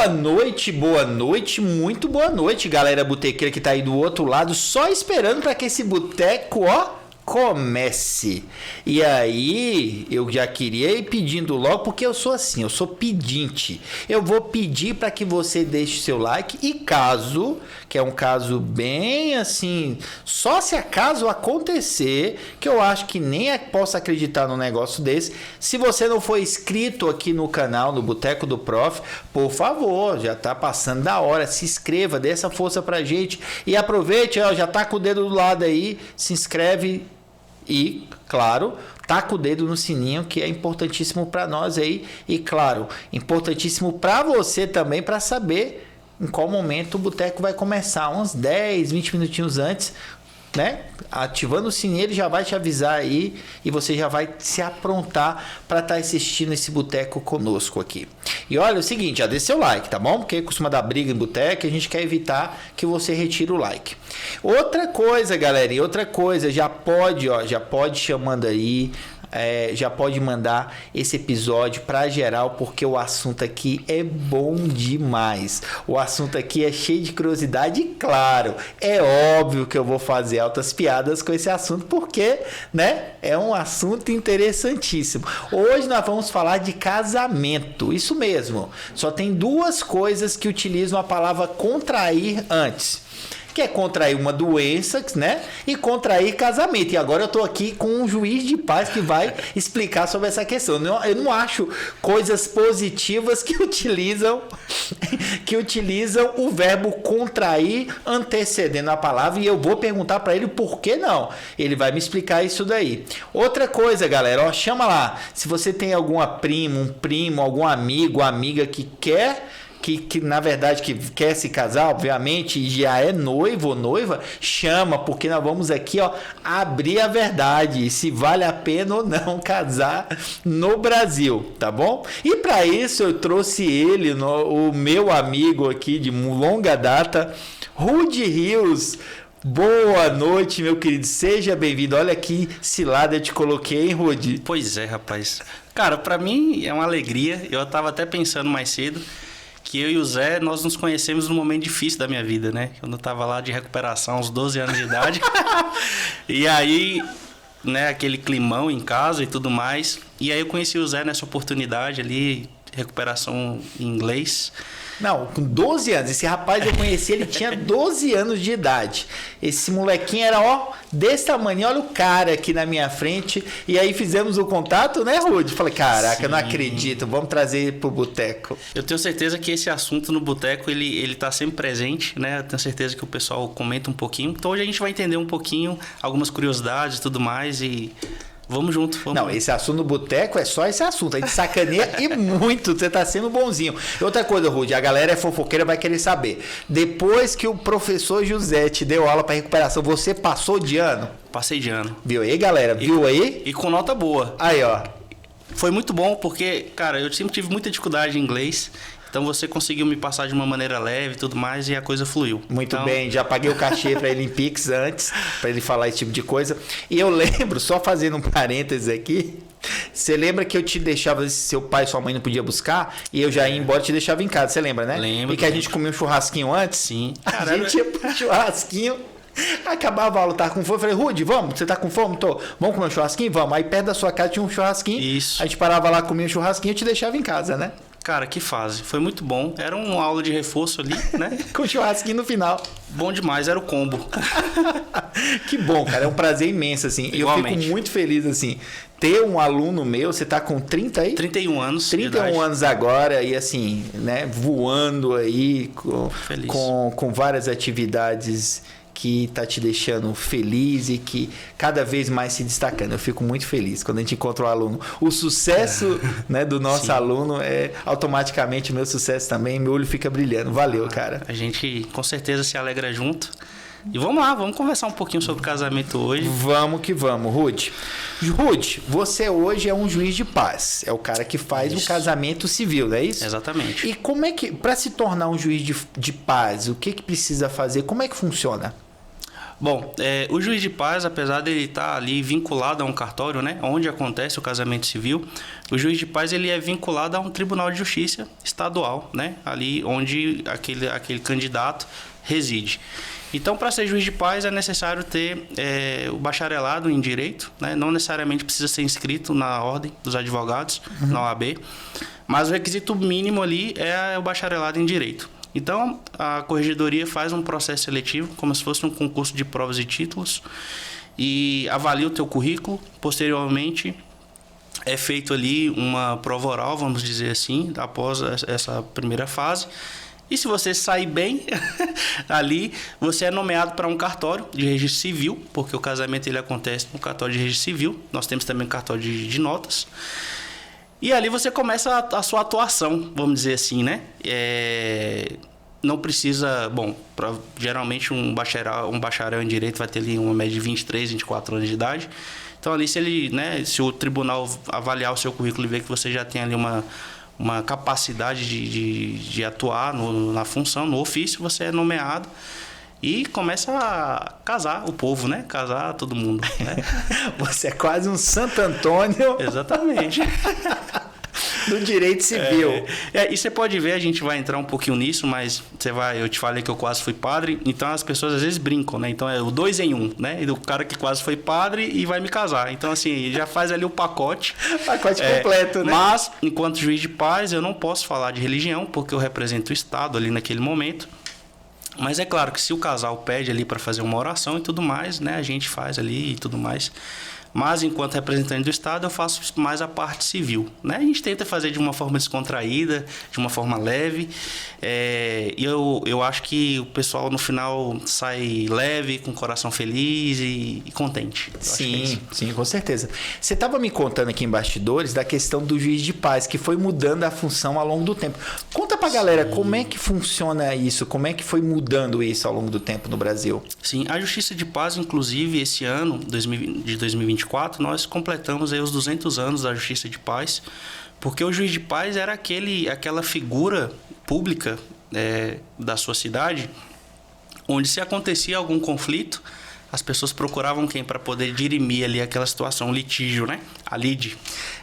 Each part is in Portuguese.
boa noite, muito boa noite, galera botequeira que tá aí do outro lado, só esperando para que esse boteco, comece. E aí, eu já queria ir pedindo logo, porque eu sou assim, eu sou pedinte. Eu vou pedir para que você deixe seu like e caso, que é um caso bem assim, só se acaso acontecer, que eu acho que nem posso acreditar num negócio desse, se você não for inscrito aqui no canal, no Boteco do Prof, por favor, já tá passando da hora, se inscreva, dê essa força pra gente e aproveite, já tá com o dedo do lado aí, se inscreve. E, claro, taca o dedo no sininho, que é importantíssimo para nós aí. E, claro, importantíssimo para você também, para saber em qual momento o boteco vai começar. Uns 10, 20 minutinhos antes, né? Ativando o sininho, ele já vai te avisar aí e você já vai se aprontar para estar assistindo esse boteco conosco aqui. E olha, é o seguinte, já dê seu like, tá bom? Porque costuma dar briga em boteco e a gente quer evitar que você retire o like. Outra coisa, galera, já pode chamando aí, já pode mandar esse episódio para geral, porque o assunto aqui é bom demais. O assunto aqui é cheio de curiosidade e, claro, é óbvio que eu vou fazer altas piadas com esse assunto, porque, né, é um assunto interessantíssimo. Hoje nós vamos falar de casamento, isso mesmo. Só tem duas coisas que utilizam a palavra contrair antes. Que é contrair uma doença, né? E contrair casamento. E agora eu tô aqui com um juiz de paz que vai explicar sobre essa questão. Eu não acho coisas positivas que utilizam o verbo contrair antecedendo a palavra. E eu vou perguntar para ele por que não. Ele vai me explicar isso daí. Outra coisa, galera, chama lá. Se você tem alguma prima, um primo, algum amigo, amiga que quer... Que na verdade que quer se casar, obviamente, e já é noivo ou noiva, chama, porque nós vamos aqui abrir a verdade, se vale a pena ou não casar no Brasil, tá bom? E para isso eu trouxe ele, o meu amigo aqui de longa data, Rudy Rios. Boa noite, meu querido, seja bem-vindo. Olha que cilada eu te coloquei, hein, Rudy? Pois é, rapaz. Cara, para mim é uma alegria, eu tava até pensando mais cedo que eu e o Zé, nós nos conhecemos num momento difícil da minha vida, né? Quando eu tava lá de recuperação, aos 12 anos de idade. E aí, né, aquele climão em casa e tudo mais. E aí eu conheci o Zé nessa oportunidade ali, recuperação em inglês. Não, com 12 anos. Esse rapaz eu conheci, ele tinha 12 anos de idade. Esse molequinho era, desse tamanho. Olha o cara aqui na minha frente. E aí fizemos o contato, né, Rudy? Falei, caraca, sim, eu não acredito. Vamos trazer pro boteco. Eu tenho certeza que esse assunto no boteco, ele tá sempre presente, né? Eu tenho certeza que o pessoal comenta um pouquinho. Então hoje a gente vai entender um pouquinho, algumas curiosidades e tudo mais e... Vamos junto. Vamos. Esse assunto no boteco é só esse assunto. A gente sacaneia e muito. Você tá sendo bonzinho. Outra coisa, Rudy, a galera é fofoqueira, vai querer saber. Depois que o professor José te deu aula para recuperação, você passou de ano? Passei de ano. Viu aí, galera? Viu aí? E com nota boa. Aí, ó. Foi muito bom porque, cara, eu sempre tive muita dificuldade em inglês. Então você conseguiu me passar de uma maneira leve e tudo mais e a coisa fluiu. Muito bem, já paguei o cachê para ele em Pix antes, para ele falar esse tipo de coisa. E eu lembro, só fazendo um parênteses aqui, você lembra que eu te deixava, se seu pai e sua mãe não podia buscar, e eu já ia embora e te deixava em casa, você lembra, né? Lembro. E que a gente comia um churrasquinho antes? Sim. A gente ia pro churrasquinho, acabava a aula, tava com fome, eu falei, Rudy, vamos? Você tá com fome? Tô. Vamos comer um churrasquinho? Vamos. Aí perto da sua casa tinha um churrasquinho. Isso. A gente parava lá, comia um churrasquinho e te deixava em casa, né? Cara, que fase. Foi muito bom. Era uma aula de reforço ali, né? Com churrasquinho no final. Bom demais, era o combo. Que bom, cara. É um prazer imenso, assim. E eu fico muito feliz, assim, ter um aluno meu, você tá com 30 aí? 31 anos. 31 anos agora e assim, né, voando aí com várias atividades que tá te deixando feliz e que cada vez mais se destacando. Eu fico muito feliz quando a gente encontra o aluno. O sucesso né, do nosso aluno é automaticamente o meu sucesso também. Meu olho fica brilhando. Valeu, cara. A gente com certeza se alegra junto. E vamos lá, vamos conversar um pouquinho sobre casamento hoje. Vamos que vamos, Rudy. Rudy, você hoje é um juiz de paz. É o cara que faz o casamento civil, não é isso? Exatamente. E como é que, para se tornar um juiz de paz, o que precisa fazer? Como é que funciona? Bom, o juiz de paz, apesar dele estar ali vinculado a um cartório, né, onde acontece o casamento civil, o juiz de paz ele é vinculado a um tribunal de justiça estadual, né, ali onde aquele candidato reside. Então, para ser juiz de paz é necessário ter o bacharelado em direito, né, não necessariamente precisa ser inscrito na ordem dos advogados, na OAB, mas o requisito mínimo ali é o bacharelado em direito. Então, a corregedoria faz um processo seletivo, como se fosse um concurso de provas e títulos, e avalia o teu currículo. Posteriormente, é feito ali uma prova oral, vamos dizer assim, após essa primeira fase. E se você sair bem, ali você é nomeado para um cartório de registro civil, porque o casamento ele acontece no cartório de registro civil. Nós temos também um cartório de notas. E ali você começa a sua atuação, vamos dizer assim, né? Não precisa... Bom, geralmente um bacharel em direito vai ter ali uma média de 23, 24 anos de idade. Então ali se o tribunal avaliar o seu currículo e ver que você já tem ali uma capacidade de atuar na função, no ofício, você é nomeado. E começa a casar o povo, né? Casar todo mundo, né? Você é quase um Santo Antônio. Exatamente. Do direito civil. E você pode ver, a gente vai entrar um pouquinho nisso, mas eu te falei que eu quase fui padre, então as pessoas às vezes brincam, né? Então é o 2 em 1, né? E do cara que quase foi padre e vai me casar. Então, assim, já faz ali o pacote. Pacote completo, né? Mas, enquanto juiz de paz, eu não posso falar de religião, porque eu represento o Estado ali naquele momento. Mas é claro que se o casal pede ali para fazer uma oração e tudo mais, né, a gente faz ali e tudo mais. Mas, enquanto representante do Estado, eu faço mais a parte civil, né? A gente tenta fazer de uma forma descontraída, de uma forma leve. E eu acho que o pessoal, no final, sai leve, com o coração feliz e contente. Sim, com certeza. Você estava me contando aqui em bastidores da questão do juiz de paz, que foi mudando a função ao longo do tempo. Conta pra galera como é que funciona isso, como é que foi mudando isso ao longo do tempo no Brasil. Sim, a Justiça de Paz, inclusive, esse ano, de 2024, nós completamos aí os 200 anos da Justiça de Paz, porque o juiz de paz era aquela figura pública da sua cidade, onde se acontecia algum conflito, as pessoas procuravam quem para poder dirimir ali aquela situação, o litígio, né? A lide.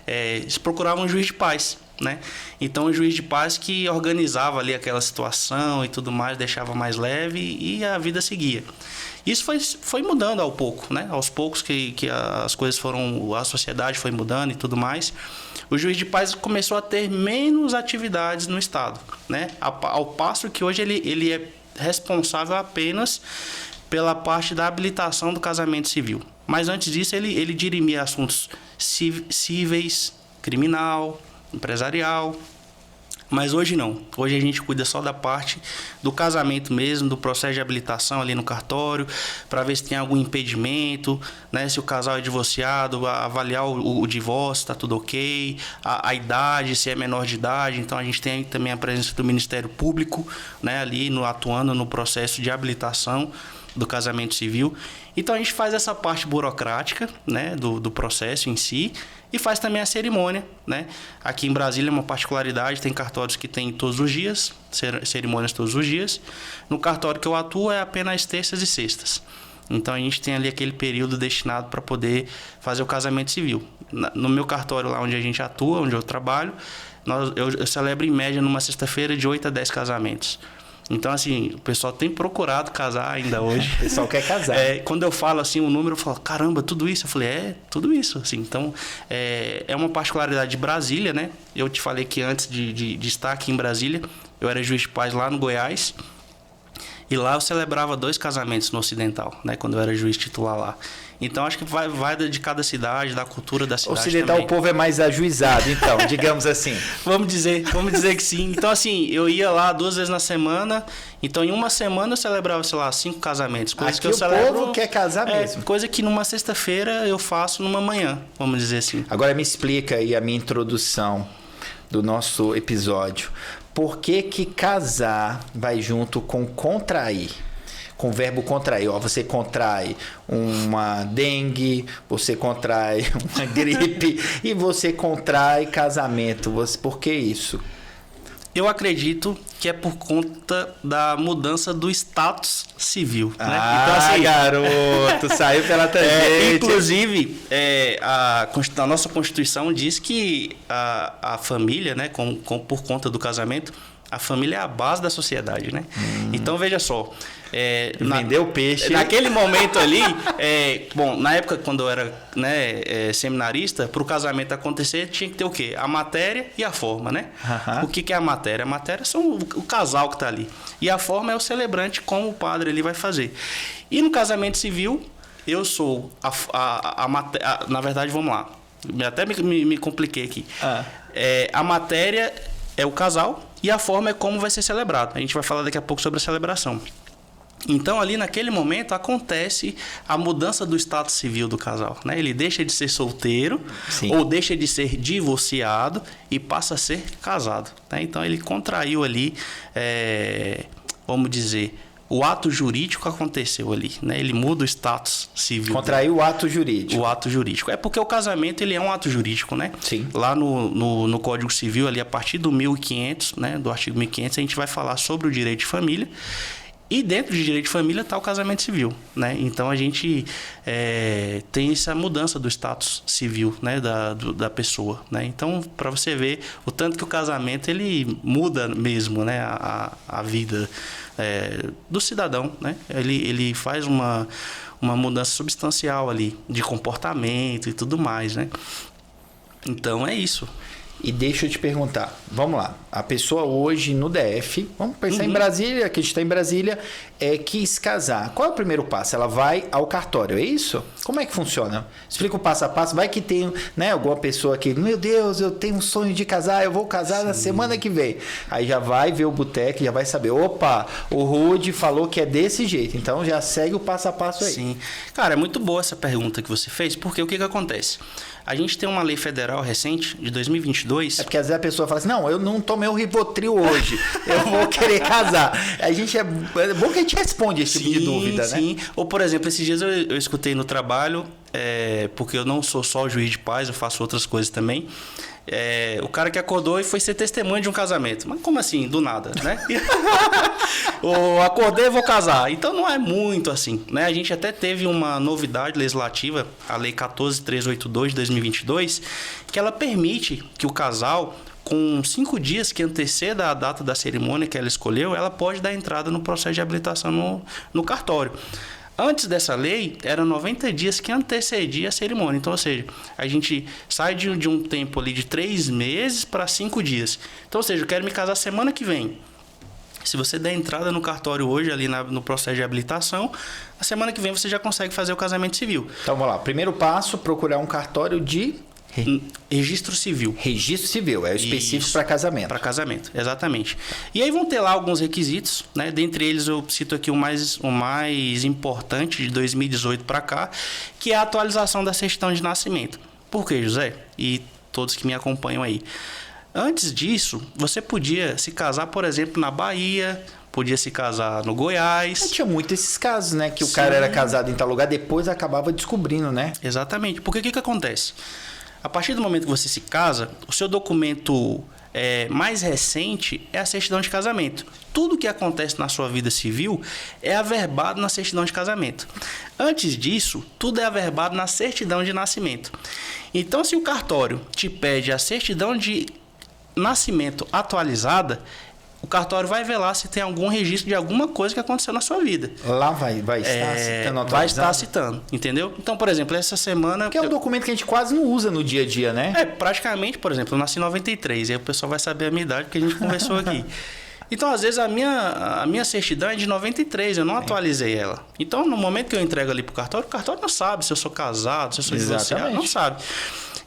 Eles procuravam um juiz de paz, né? Então, o juiz de paz que organizava ali aquela situação e tudo mais, deixava mais leve e a vida seguia. Isso foi mudando ao pouco, né? Aos poucos que as coisas a sociedade foi mudando e tudo mais. O juiz de paz começou a ter menos atividades no Estado, né? Ao passo que hoje ele é responsável apenas pela parte da habilitação do casamento civil. Mas antes disso, ele dirimia assuntos cíveis, criminal, empresarial. Mas hoje não. Hoje a gente cuida só da parte do casamento mesmo, do processo de habilitação ali no cartório, para ver se tem algum impedimento, né? Se o casal é divorciado, avaliar o divórcio, está tudo ok, a idade, se é menor de idade. Então a gente tem também a presença do Ministério Público, né? Ali atuando no processo de habilitação do casamento civil. Então a gente faz essa parte burocrática, né, do processo em si, e faz também a cerimônia, né? Aqui em Brasília é uma particularidade, tem cartórios que tem todos os dias, cerimônias todos os dias. No cartório que eu atuo é apenas terças e sextas. Então a gente tem ali aquele período destinado para poder fazer o casamento civil. No meu cartório lá onde a gente atua, onde eu trabalho, eu celebro em média numa sexta-feira de 8 a 10 casamentos. Então, assim, o pessoal tem procurado casar ainda hoje. O pessoal quer casar. Quando eu falo assim o número, eu falo, caramba, tudo isso? Eu falei, tudo isso. Assim, então, é uma particularidade de Brasília, né? Eu te falei que antes de estar aqui em Brasília, eu era juiz de paz lá no Goiás. E lá eu celebrava 2 casamentos no Ocidental, né? Quando eu era juiz titular lá. Então, acho que vai de cada cidade, da cultura da cidade Ocidental também. O povo é mais ajuizado, então, digamos assim. Vamos dizer que sim. Então, assim, eu ia lá 2 vezes na semana. Então, em uma semana eu celebrava, sei lá, 5 casamentos. Coisa aqui que o povo quer casar mesmo. Coisa que numa sexta-feira eu faço numa manhã, vamos dizer assim. Agora me explica aí a minha introdução do nosso episódio. Por que casar vai junto com contrair? Com o verbo contrair. Você contrai uma dengue, você contrai uma gripe e você contrai casamento. Por que isso? Eu acredito que é por conta da mudança do status civil, né? Ah, então, assim, garoto, saiu pela tangente. Inclusive, a nossa Constituição diz que a família, né, por conta do casamento, a família é a base da sociedade, né? Então, veja só. Vendeu o peixe. Naquele momento ali, bom, na época quando eu era, né, seminarista, para o casamento acontecer tinha que ter o quê? A matéria e a forma, né? O que é a matéria? A matéria são o casal que está ali. E a forma é o celebrante, como o padre ali vai fazer. E no casamento civil, eu sou na verdade, vamos lá. Até me compliquei aqui. A matéria é o casal e a forma é como vai ser celebrado. A gente vai falar daqui a pouco sobre a celebração. Então, ali naquele momento, acontece a mudança do status civil do casal, né? Ele deixa de ser solteiro, sim, ou deixa de ser divorciado e passa a ser casado, né? Então, ele contraiu ali, vamos dizer, o ato jurídico aconteceu ali, né? Ele muda o status civil. Contraiu o ato jurídico. O ato jurídico. É porque o casamento, ele é um ato jurídico, né? Sim. Lá no Código Civil, ali a partir do 1500, né? Do artigo 1500, a gente vai falar sobre o direito de família. E dentro de direito de família está o casamento civil, né? Então a gente tem essa mudança do status civil, né? da pessoa, né? Então, para você ver o tanto que o casamento ele muda mesmo, né? a vida do cidadão, né? Ele faz uma mudança substancial ali de comportamento e tudo mais, né? Então é isso. E deixa eu te perguntar, vamos lá, a pessoa hoje no DF, vamos pensar em Brasília, que a gente está em Brasília, quis casar. Qual é o primeiro passo? Ela vai ao cartório, é isso? Como é que funciona? Explica o passo a passo. Vai que tem, né, alguma pessoa que, meu Deus, eu tenho um sonho de casar, eu vou casar na semana que vem. Aí já vai ver o boteco, já vai saber, opa, o Rude falou que é desse jeito, então já segue o passo a passo aí. Sim. Cara, é muito boa essa pergunta que você fez, porque o que acontece? A gente tem uma lei federal recente, de 2022... É porque às vezes a pessoa fala assim, não, eu não tomei o Rivotril hoje, eu vou querer casar. A gente é bom que a gente responde esse tipo de dúvida, né? Sim. Ou, por exemplo, esses dias eu escutei no trabalho, porque eu não sou só juiz de paz, eu faço outras coisas também. O cara que acordou e foi ser testemunha de um casamento. Mas como assim? Do nada, né? Acordei e vou casar. Então não é muito assim, né? A gente até teve uma novidade legislativa, a Lei 14.382 de 2022, que ela permite que o casal, com 5 dias que anteceda a data da cerimônia que ela escolheu, ela pode dar entrada no processo de habilitação no cartório. Antes dessa lei, eram 90 dias que antecedia a cerimônia. Então, ou seja, a gente sai de um tempo ali de 3 meses para 5 dias. Então, ou seja, eu quero me casar semana que vem. Se você der entrada no cartório hoje, ali no processo de habilitação, na semana que vem você já consegue fazer o casamento civil. Então, vamos lá. Primeiro passo, procurar um cartório de... Registro civil. Registro civil, é específico para casamento. Para casamento, exatamente. E aí vão ter lá alguns requisitos, né? Dentre eles eu cito aqui o mais importante de 2018 para cá, que é a atualização da certidão de nascimento. Por quê, José? E todos que me acompanham aí. Antes disso, você podia se casar, por exemplo, na Bahia, podia se casar no Goiás. Tinha muito esses casos, né? Que o cara era casado em tal lugar, depois acabava descobrindo, né? Exatamente. Porque o que acontece? A partir do momento que você se casa, o seu documento mais recente é a certidão de casamento. Tudo que acontece na sua vida civil é averbado na certidão de casamento. Antes disso, tudo é averbado na certidão de nascimento. Então, se o cartório te pede a certidão de nascimento atualizada, o cartório vai ver lá se tem algum registro de alguma coisa que aconteceu na sua vida. Lá vai estar citando. Vai estar citando, entendeu? Então, por exemplo, essa semana... Que é um documento que a gente quase não usa no dia a dia, né? Praticamente, por exemplo, eu nasci em 93, e aí o pessoal vai saber a minha idade, porque a gente conversou aqui. Então, às vezes, a minha certidão é de 93, eu não atualizei ela. Então, no momento que eu entrego ali pro cartório, o cartório não sabe se eu sou casado, se eu sou divorciado, não sabe.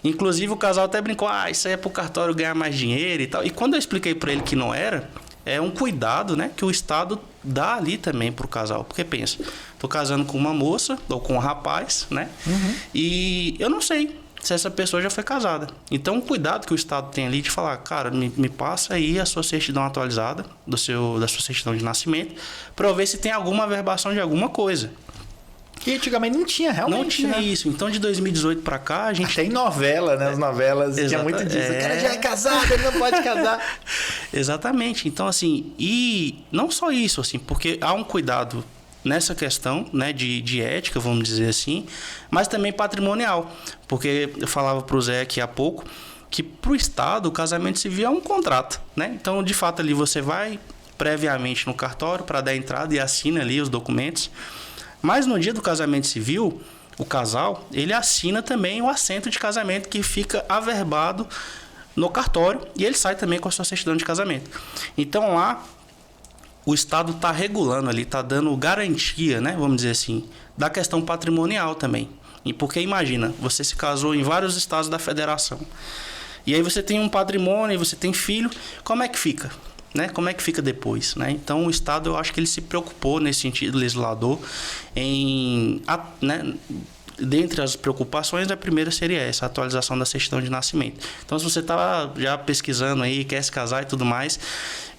Inclusive, o casal até brincou, isso aí é pro cartório ganhar mais dinheiro e tal. E quando eu expliquei para ele que não era, é um cuidado, né, que o Estado dá ali também pro casal. Porque pensa, tô casando com uma moça ou com um rapaz, né? E eu não sei se essa pessoa já foi casada. Então, o cuidado que o Estado tem ali de falar, cara, me passa aí a sua certidão atualizada, da sua certidão de nascimento, para eu ver se tem alguma averbação de alguma coisa. E antigamente não tinha, realmente. Não tinha né? isso. Então, de 2018 para cá, a gente... Até em novela, né? As novelas tinha muito disso. O cara já é casado, ele não pode casar. Exatamente. Então, assim, e não só isso, assim, porque há um cuidado nessa questão, né, de ética, vamos dizer assim, mas também patrimonial. Porque eu falava para o Zé aqui há pouco que para o Estado o casamento civil é um contrato, né? Então, de fato, ali você vai previamente no cartório para dar entrada e assina ali os documentos. Mas no dia do casamento civil, o casal, ele assina também o assento de casamento que fica averbado no cartório e ele sai também com a sua certidão de casamento. Então lá o Estado está regulando ali, está dando garantia, né, vamos dizer assim, da questão patrimonial também. E porque imagina, você se casou em vários estados da federação. E aí você tem um patrimônio, você tem filho, como é que fica? Né? Como é que fica depois? Né? Então, o Estado, eu acho que ele se preocupou nesse sentido, o legislador, em... né? Dentre as preocupações, a primeira seria essa, a atualização da certidão de nascimento. Então, se você está já pesquisando aí, quer se casar e tudo mais,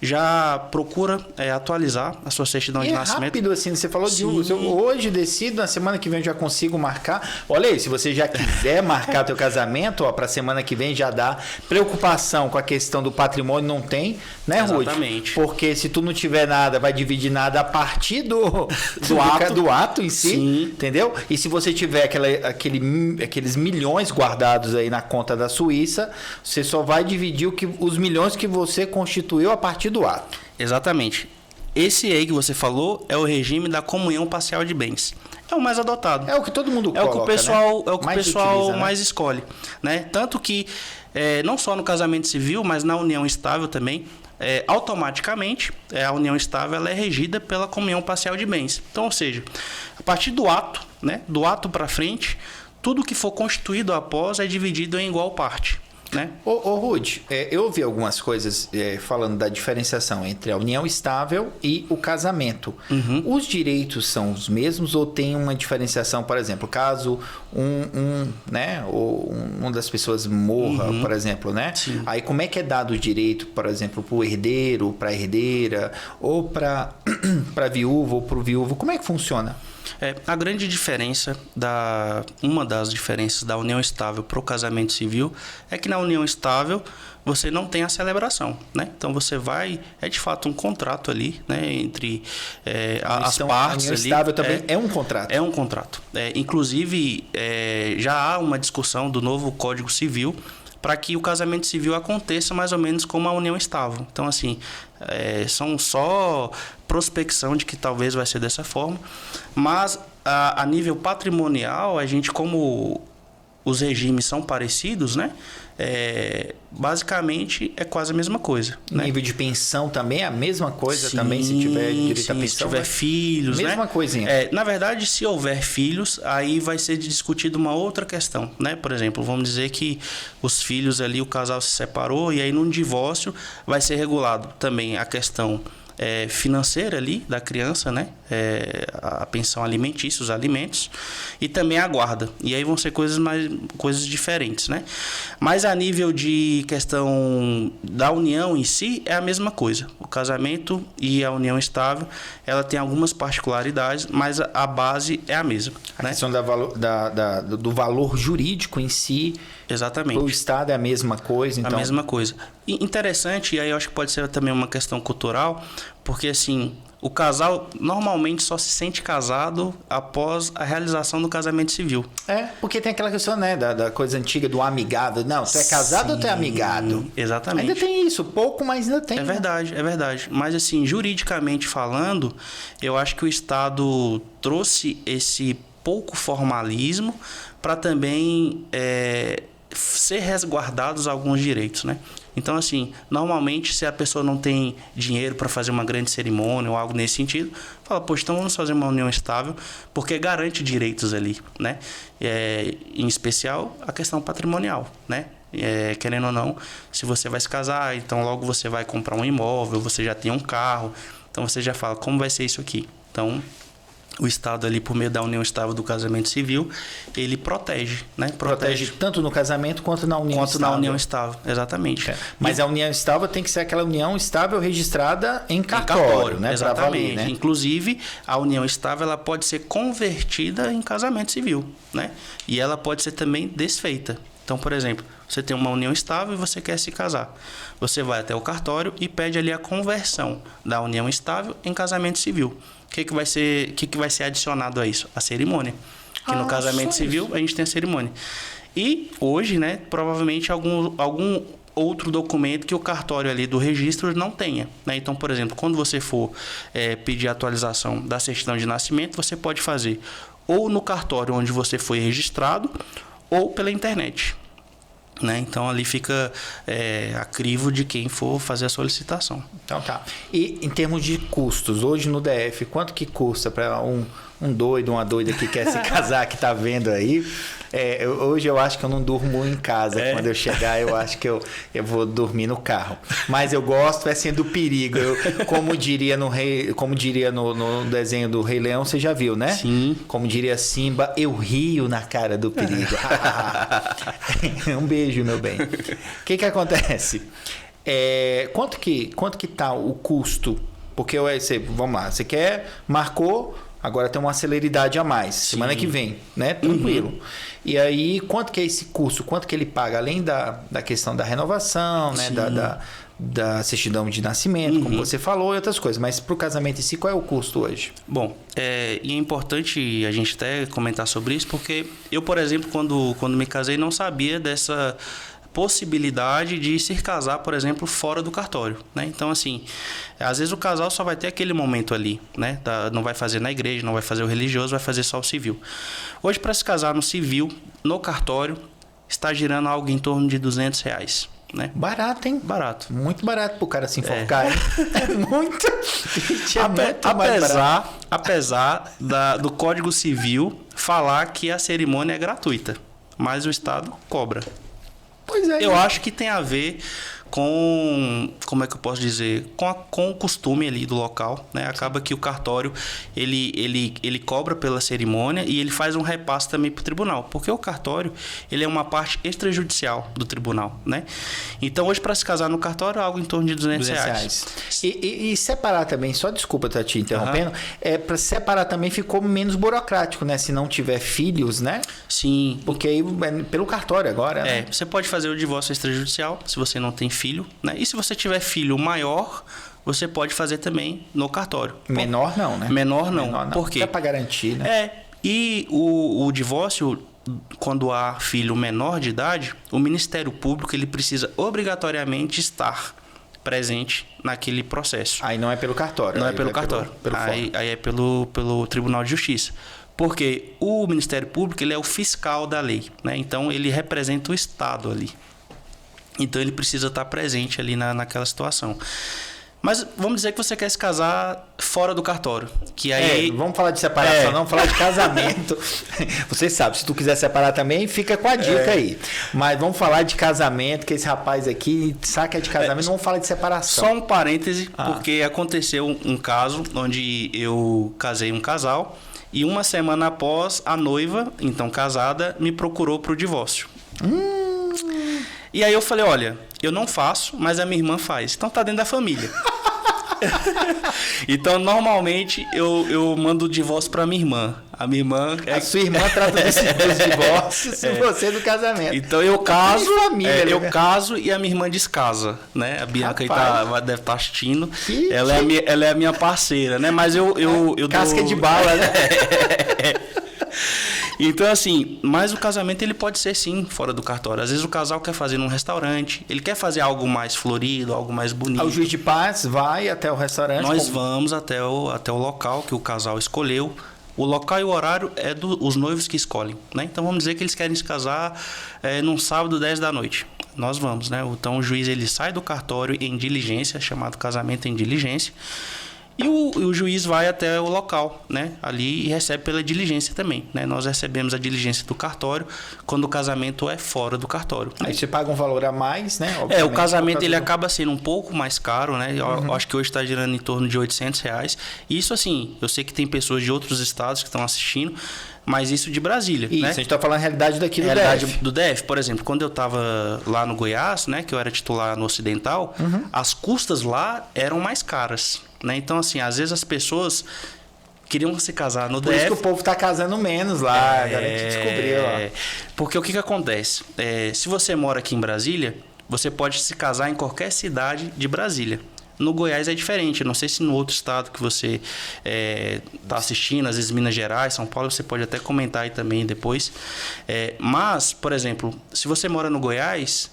já procura atualizar a sua certidão de nascimento. Rápido, assim, você falou de hoje decido, na semana que vem eu já consigo marcar. Olha aí, se você já quiser marcar teu casamento, para a semana que vem já dá. Preocupação com a questão do patrimônio não tem, né, Ruth? Exatamente. Porque se tu não tiver nada, vai dividir nada a partir do ato em si, sim, entendeu? E se você tiver aqueles milhões guardados aí na conta da Suíça, você só vai dividir os milhões que você constituiu a partir do ato. Exatamente. Esse aí que você falou é o regime da comunhão parcial de bens. É o mais adotado. É o que todo mundo coloca, é o que o pessoal, né? É o que mais o pessoal utiliza, mais escolhe, né? Tanto que não só no casamento civil, mas na união estável também, automaticamente a união estável ela é regida pela comunhão parcial de bens. Então, ou seja, a partir do ato, né, do ato para frente, tudo que for constituído após é dividido em igual parte. Né? Ô Ruth, eu ouvi algumas coisas falando da diferenciação entre a união estável e o casamento. Uhum. Os direitos são os mesmos ou tem uma diferenciação, por exemplo, caso uma das pessoas morra, por exemplo, né? Sim. Aí como é que é dado o direito, por exemplo, para o herdeiro, para a herdeira, ou para a viúva ou para o viúvo? Como é que funciona? A grande diferença, uma das diferenças da união estável para o casamento civil é que na união estável você não tem a celebração, né? Então você é de fato um contrato ali, né, entre as partes. A união estável também é um contrato. É um contrato. Inclusive, já há uma discussão do novo Código Civil para que o casamento civil aconteça mais ou menos como a união estável. Então, assim, são só prospecção de que talvez vai ser dessa forma, mas a nível patrimonial, a gente, como os regimes são parecidos, né? Basicamente é quase a mesma coisa. Né? Nível de pensão também é a mesma coisa, sim, também, se tiver direito à pensão. Se tiver filhos, mesma né? coisinha. Na verdade, se houver filhos, aí vai ser discutido uma outra questão, né? Por exemplo, vamos dizer que os filhos ali, o casal se separou e aí num divórcio vai ser regulado também a questão financeira ali da criança, né? A pensão alimentícia, os alimentos, e também a guarda. E aí vão ser coisas diferentes, né? Mas a nível de questão da união em si, é a mesma coisa. O casamento e a união estável, ela tem algumas particularidades, mas a base é a mesma. A questão do valor jurídico em si, exatamente. O Estado é a mesma coisa. Então... A mesma coisa. E interessante, e aí eu acho que pode ser também uma questão cultural, porque assim, o casal normalmente só se sente casado após a realização do casamento civil. Porque tem aquela questão, né, da coisa antiga do amigado. Não, tu é casado ou tu é amigado? Exatamente. Ainda tem isso, pouco, mas ainda tem. É verdade, é verdade. Mas assim, juridicamente falando, eu acho que o Estado trouxe esse pouco formalismo para também ser resguardados alguns direitos, né? Então, assim, normalmente, se a pessoa não tem dinheiro para fazer uma grande cerimônia ou algo nesse sentido, fala, poxa, então vamos fazer uma união estável, porque garante direitos ali, né? Em especial, a questão patrimonial, né? Querendo ou não, se você vai se casar, então logo você vai comprar um imóvel, você já tem um carro, então você já fala, como vai ser isso aqui? Então, o Estado ali, por meio da união estável do casamento civil, ele protege, né? Protege tanto no casamento quanto na união estável. Na união estável, exatamente. Mas a união estável tem que ser aquela união estável registrada em cartório, né? Exatamente. Valer, né? Inclusive, a união estável ela pode ser convertida em casamento civil, né? E ela pode ser também desfeita. Então, por exemplo, você tem uma união estável e você quer se casar. Você vai até o cartório e pede ali a conversão da união estável em casamento civil. O que vai ser adicionado a isso? A cerimônia. Que no casamento civil a gente tem a cerimônia. E hoje, né, provavelmente algum outro documento que o cartório ali do registro não tenha, né? Então, por exemplo, quando você for pedir a atualização da certidão de nascimento, você pode fazer ou no cartório onde você foi registrado ou pela internet. Né? Então ali fica a crivo de quem for fazer a solicitação. Então tá. E em termos de custos, hoje no DF, quanto que custa para um doido, uma doida que quer se casar, que tá vendo aí? Hoje eu acho que eu não durmo em casa. Quando eu chegar, eu acho que eu vou dormir no carro. Mas eu gosto assim do perigo. Como diria no desenho do Rei Leão, você já viu, né? Sim. Como diria Simba, eu rio na cara do perigo. Um beijo, meu bem. O que acontece? Quanto que tá o custo? Porque vamos lá, você marcou, agora tem uma celeridade a mais. Sim. Semana que vem, né? Tranquilo. Uhum. E aí, quanto que é esse custo? Quanto que ele paga? Além da questão da renovação, né? Da certidão de nascimento, como você falou, e outras coisas. Mas para o casamento em si, qual é o custo hoje? Bom, e é importante a gente até comentar sobre isso, porque eu, por exemplo, quando me casei, não sabia dessa possibilidade de se casar, por exemplo, fora do cartório, né? Então, assim, às vezes o casal só vai ter aquele momento ali, né? Não vai fazer na igreja, não vai fazer o religioso, vai fazer só o civil. Hoje, para se casar no civil, no cartório, está girando algo em torno de R$200, né? Barato, hein? Barato. Muito barato pro cara se enforcar. Muito. Apesar do Código Civil falar que a cerimônia é gratuita, mas o Estado cobra. Pois é. Eu acho que tem a ver com, como é que eu posso dizer, com o costume ali do local, né? Acaba que o cartório, ele cobra pela cerimônia e ele faz um repasse também para o tribunal, porque o cartório, ele é uma parte extrajudicial do tribunal, né? Então, hoje, para se casar no cartório, é algo em torno de R$200. E separar também, só desculpa estar te interrompendo, para separar também ficou menos burocrático, né? Se não tiver filhos, né? Sim. Porque aí, pelo cartório agora, né? Você pode fazer o divórcio extrajudicial, se você não tem filho, né? E se você tiver filho maior, você pode fazer também no cartório. Menor não, né? Menor não. Por quê? É para garantir, né? E o divórcio, quando há filho menor de idade, o Ministério Público ele precisa obrigatoriamente estar presente naquele processo. Aí não é pelo cartório. Não é pelo cartório. Aí é pelo Tribunal de Justiça. Porque o Ministério Público ele é o fiscal da lei, né? Então ele representa o Estado ali. Então ele precisa estar presente ali naquela situação. Mas vamos dizer que você quer se casar fora do cartório. Que aí... vamos falar de separação, não falar de casamento. Você sabe, se tu quiser separar também, fica com a dica aí. Mas vamos falar de casamento, que esse rapaz aqui sabe que é de casamento, não vamos falar de separação. Só um parêntese, porque aconteceu um caso onde eu casei um casal e uma semana após a noiva, então casada, me procurou para o divórcio. E aí eu falei, olha, eu não faço, mas a minha irmã faz. Então tá dentro da família. Então, normalmente, eu mando o divórcio pra minha irmã. A minha irmã... A sua irmã trata dos divórcios e você do casamento. Então eu caso, eu caso e a minha irmã descasa, né? A Bianca aí deve estar assistindo. Ela é a minha parceira, né? Mas eu casca de bala, né? Então, assim, mas o casamento ele pode ser sim fora do cartório. Às vezes o casal quer fazer num restaurante, ele quer fazer algo mais florido, algo mais bonito. O juiz de paz vai até o restaurante? Nós vamos até o local que o casal escolheu. O local e o horário é dos noivos que escolhem, né? Então vamos dizer que eles querem se casar num sábado 10 da noite. Nós vamos, né? Então o juiz ele sai do cartório em diligência, chamado casamento em diligência. E o juiz vai até o local, né? Ali e recebe pela diligência também, né? Nós recebemos a diligência do cartório quando o casamento é fora do cartório. Aí você paga um valor a mais, né? O casamento ele acaba sendo um pouco mais caro, né? Eu acho que hoje está girando em torno de R$800. Isso assim, eu sei que tem pessoas de outros estados que estão assistindo, mas isso de Brasília, isso, né? a gente está falando a realidade daqui do realidade DF. do DF. Por exemplo, quando eu estava lá no Goiás, né? Que eu era titular no Ocidental, as custas lá eram mais caras, né? Então, assim, às vezes as pessoas queriam se casar no DF. Por isso que o povo está casando menos lá, agora a gente descobriu. Ó. Porque o que acontece? Se você mora aqui em Brasília, você pode se casar em qualquer cidade de Brasília. No Goiás é diferente. Eu não sei se no outro estado que você está assistindo, às vezes Minas Gerais, São Paulo, você pode até comentar aí também depois. Mas, por exemplo, se você mora no Goiás,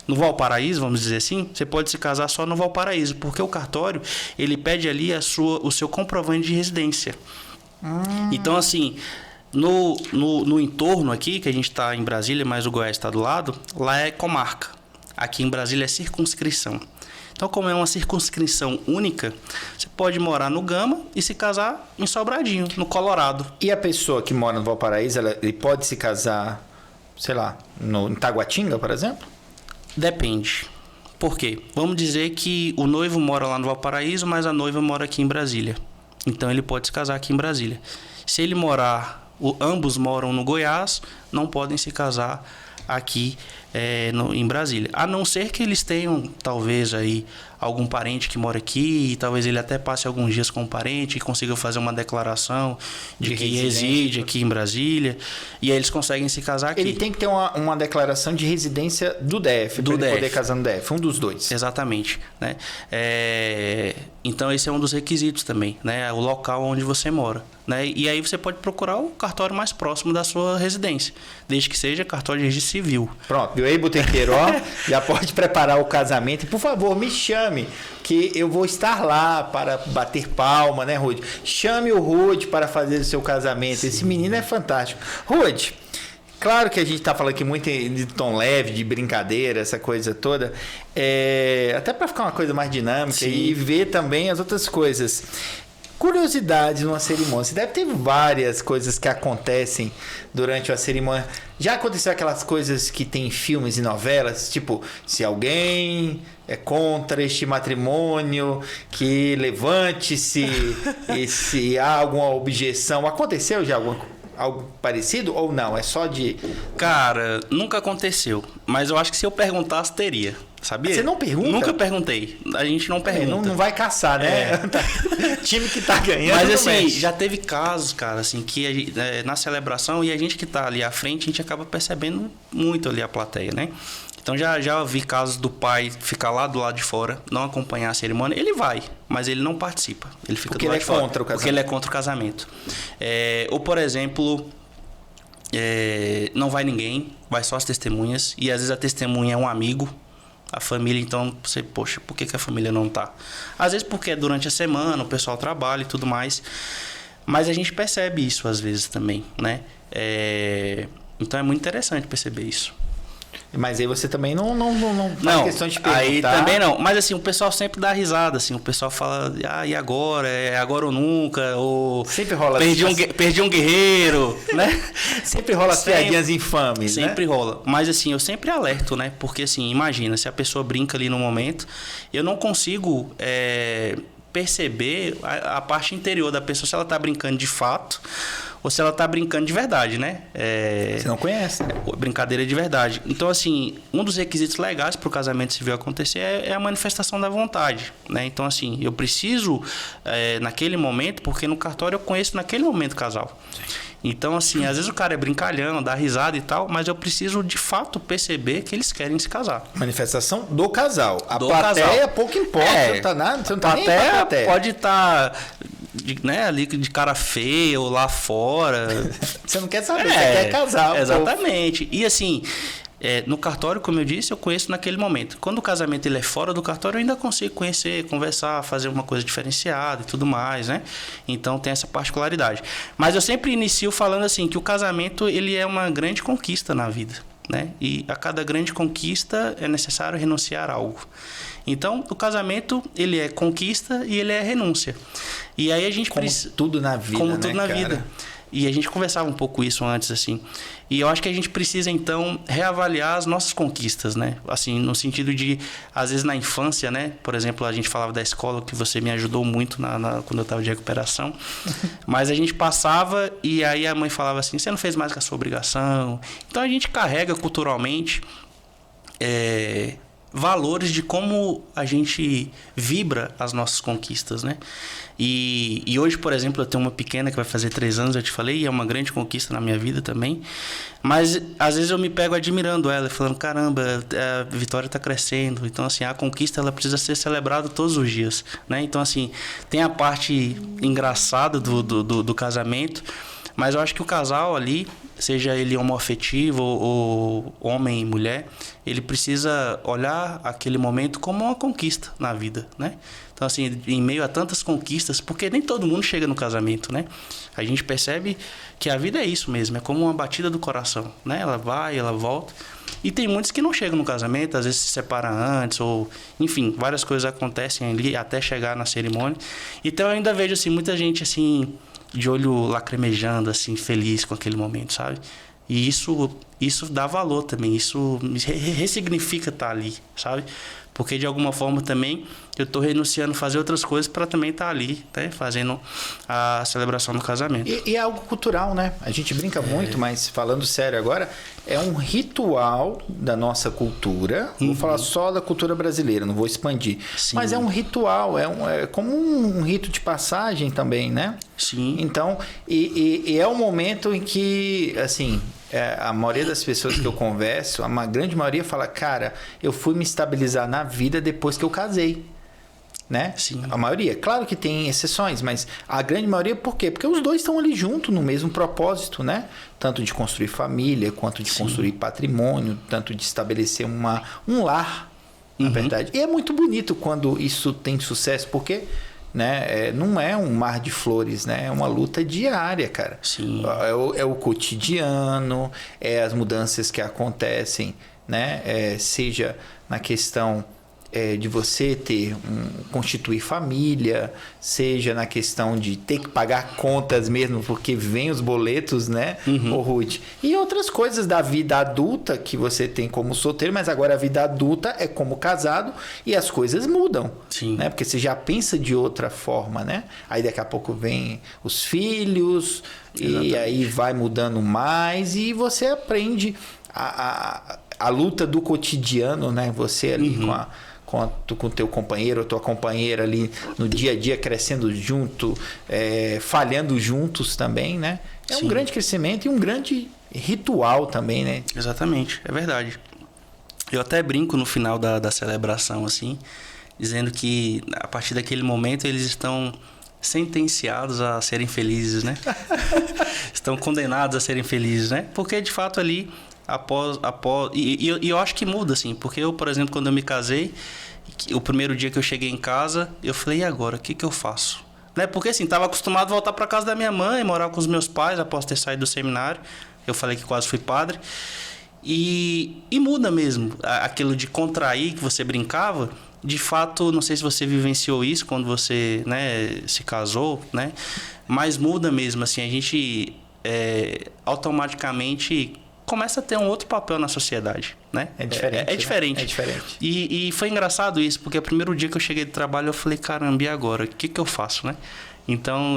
no Valparaíso, vamos dizer assim, você pode se casar só no Valparaíso, porque o cartório, ele pede ali o seu comprovante de residência. Então, assim, no entorno aqui, que a gente está em Brasília, mas o Goiás está do lado, lá é comarca. Aqui em Brasília é circunscrição. Então, como é uma circunscrição única, você pode morar no Gama e se casar em Sobradinho, no Colorado. E a pessoa que mora no Valparaíso, ele pode se casar, sei lá, em Taguatinga, por exemplo? Depende. Por quê? Vamos dizer que o noivo mora lá no Valparaíso, mas a noiva mora aqui em Brasília. Então ele pode se casar aqui em Brasília. Se ele morar, ambos moram no Goiás, não podem se casar aqui em Brasília. A não ser que eles tenham, talvez, aí algum parente que mora aqui, e talvez ele até passe alguns dias com um parente e consiga fazer uma declaração de que reside aqui em Brasília, e aí eles conseguem se casar aqui. Ele tem que ter uma declaração de residência do DF, para ele poder casar no DF, um dos dois. Exatamente, né? Então esse é um dos requisitos também, né? O local onde você mora, né? E aí você pode procurar o cartório mais próximo da sua residência, desde que seja cartório de registro civil. Pronto, viu aí, botequeiro, ó? Já pode preparar o casamento. E, por favor, me chame, que eu vou estar lá para bater palma, né, Rude? Chame o Rude para fazer o seu casamento. Sim. Esse menino é fantástico. Rude, claro que a gente está falando aqui muito de tom leve, de brincadeira, essa coisa toda. Até para ficar uma coisa mais dinâmica. Sim. E ver também as outras coisas. Curiosidades numa cerimônia. Você deve ter várias coisas que acontecem durante a cerimônia. Já aconteceu aquelas coisas que tem em filmes e novelas? Tipo, se alguém é contra este matrimônio, que levante-se e se há alguma objeção. Aconteceu já algo parecido ou não? É só de... Cara, nunca aconteceu. Mas eu acho que se eu perguntasse, teria. Sabia? Você não pergunta? Nunca perguntei. A gente não pergunta. Não vai caçar, né? Time que tá ganhando. Mas assim, já teve casos, cara, assim, que na celebração, e a gente que tá ali à frente, a gente acaba percebendo muito ali a plateia, né? Então já vi casos do pai ficar lá do lado de fora, não acompanhar a cerimônia. Ele vai, mas ele não participa. Ele fica porque do lado ele de fora. Contra o casamento. Porque ele é contra o casamento. Ou, por exemplo, não vai ninguém, vai só as testemunhas. E às vezes a testemunha é um amigo. A família, então, você, poxa, por que a família não tá? Às vezes porque é durante a semana, o pessoal trabalha e tudo mais. Mas a gente percebe isso às vezes também, né? Então é muito interessante perceber isso. Mas aí você também não faz questão de perguntar. Aí também não. Mas assim, o pessoal sempre dá risada, assim. O pessoal fala, e agora? É agora ou nunca? Ou sempre rola perdi um guerreiro, né? Sempre rola as piadinhas infames, sempre rola. Mas assim, eu sempre alerto, né? Porque assim, imagina, se a pessoa brinca ali no momento, eu não consigo perceber a parte interior da pessoa, se ela tá brincando de fato ou se ela tá brincando de verdade, né? Você não conhece. Brincadeira de verdade. Então, assim, um dos requisitos legais para o casamento civil acontecer é a manifestação da vontade, né? Então, assim, eu preciso, naquele momento, porque no cartório eu conheço naquele momento o casal. Sim. Então, assim, às vezes o cara é brincalhão, dá risada e tal, mas eu preciso, de fato, perceber que eles querem se casar. Manifestação do casal. A plateia pouco importa. Você não tá nem pra plateia. Pode estar... ali de cara feia ou lá fora. Você não quer saber, você quer casar. Exatamente. E assim, no cartório, como eu disse, eu conheço naquele momento. Quando o casamento ele é fora do cartório, eu ainda consigo conhecer, conversar, fazer uma coisa diferenciada e tudo mais, né? Então tem essa particularidade. Mas eu sempre inicio falando assim, que o casamento ele é uma grande conquista na vida, né? E a cada grande conquista é necessário renunciar a algo. Então, o casamento, ele é conquista e ele é renúncia. E aí a gente precisa... tudo na vida, Como né, tudo na cara? vida. E a gente conversava um pouco isso antes, assim. E eu acho que a gente precisa, então, reavaliar as nossas conquistas, né? Assim, no sentido de, às vezes, na infância, né? Por exemplo, a gente falava da escola, que você me ajudou muito quando eu estava de recuperação. Mas a gente passava e aí a mãe falava assim, você não fez mais que a sua obrigação. Então, a gente carrega culturalmente valores de como a gente vibra as nossas conquistas, né? E hoje, por exemplo, eu tenho uma pequena que vai fazer 3 anos, eu te falei, e é uma grande conquista na minha vida também. Mas, às vezes, eu me pego admirando ela, falando, caramba, a Vitória está crescendo. Então, assim, a conquista, ela precisa ser celebrada todos os dias, né? Então, assim, tem a parte engraçada do casamento, mas eu acho que o casal ali, seja ele homoafetivo ou homem e mulher, ele precisa olhar aquele momento como uma conquista na vida, né? Então, assim, em meio a tantas conquistas, porque nem todo mundo chega no casamento, né? A gente percebe que a vida é isso mesmo, é como uma batida do coração, né? Ela vai, ela volta. E tem muitos que não chegam no casamento, às vezes se separam antes, ou... Enfim, várias coisas acontecem ali até chegar na cerimônia. Então, eu ainda vejo, assim, muita gente, assim, de olho lacrimejando, assim, feliz com aquele momento, sabe? E isso dá valor também, isso ressignifica estar ali, sabe? Porque de alguma forma também eu estou renunciando a fazer outras coisas para também estar ali, né? Fazendo a celebração do casamento. E é algo cultural, né? A gente brinca muito, mas falando sério agora, é um ritual da nossa cultura. Vou falar só da cultura brasileira, não vou expandir. Sim. Mas é um ritual, é como um rito de passagem também, né? Sim. Então, e é um momento em que, assim, a maioria das pessoas que eu converso, a grande maioria fala, cara, eu fui me estabilizar na vida depois que eu casei. Né? Sim. A maioria. Claro que tem exceções, mas a grande maioria, por quê? Porque os dois estão ali junto no mesmo propósito, né? Tanto de construir família, quanto de construir patrimônio, tanto de estabelecer um lar, na verdade. E é muito bonito quando isso tem sucesso, porque... né? Não é um mar de flores, né? É uma luta diária, cara. Sim. É o cotidiano, é as mudanças que acontecem, né? Seja na questão de você constituir família, seja na questão de ter que pagar contas mesmo, porque vem os boletos, né, ô Ruth? E outras coisas da vida adulta que você tem como solteiro, mas agora a vida adulta é como casado e as coisas mudam. Sim. Né? Porque você já pensa de outra forma, né? Aí daqui a pouco vem os filhos, exatamente. E aí vai mudando mais e você aprende a luta do cotidiano, né? Você ali com o teu companheiro ou tua companheira ali no dia a dia crescendo junto, falhando juntos também, né? É um grande crescimento e um grande ritual também, né? Exatamente, é verdade. Eu até brinco no final da celebração, assim, dizendo que a partir daquele momento eles estão sentenciados a serem felizes, né? Estão condenados a serem felizes, né? Porque de fato ali após e eu acho que muda, assim, porque eu, por exemplo, quando eu me casei, o primeiro dia que eu cheguei em casa, eu falei, e agora, o que eu faço? Né? Porque assim, estava acostumado a voltar para casa da minha mãe, morar com os meus pais após ter saído do seminário. Eu falei que quase fui padre. E muda mesmo, aquilo de contrair que você brincava, de fato, não sei se você vivenciou isso quando você, né, se casou, né? Mas muda mesmo, assim, a gente automaticamente começa a ter um outro papel na sociedade, né? É diferente. É diferente. Né? É diferente. E foi engraçado isso, porque o primeiro dia que eu cheguei do trabalho, eu falei, caramba, e agora? O que eu faço, né? Então,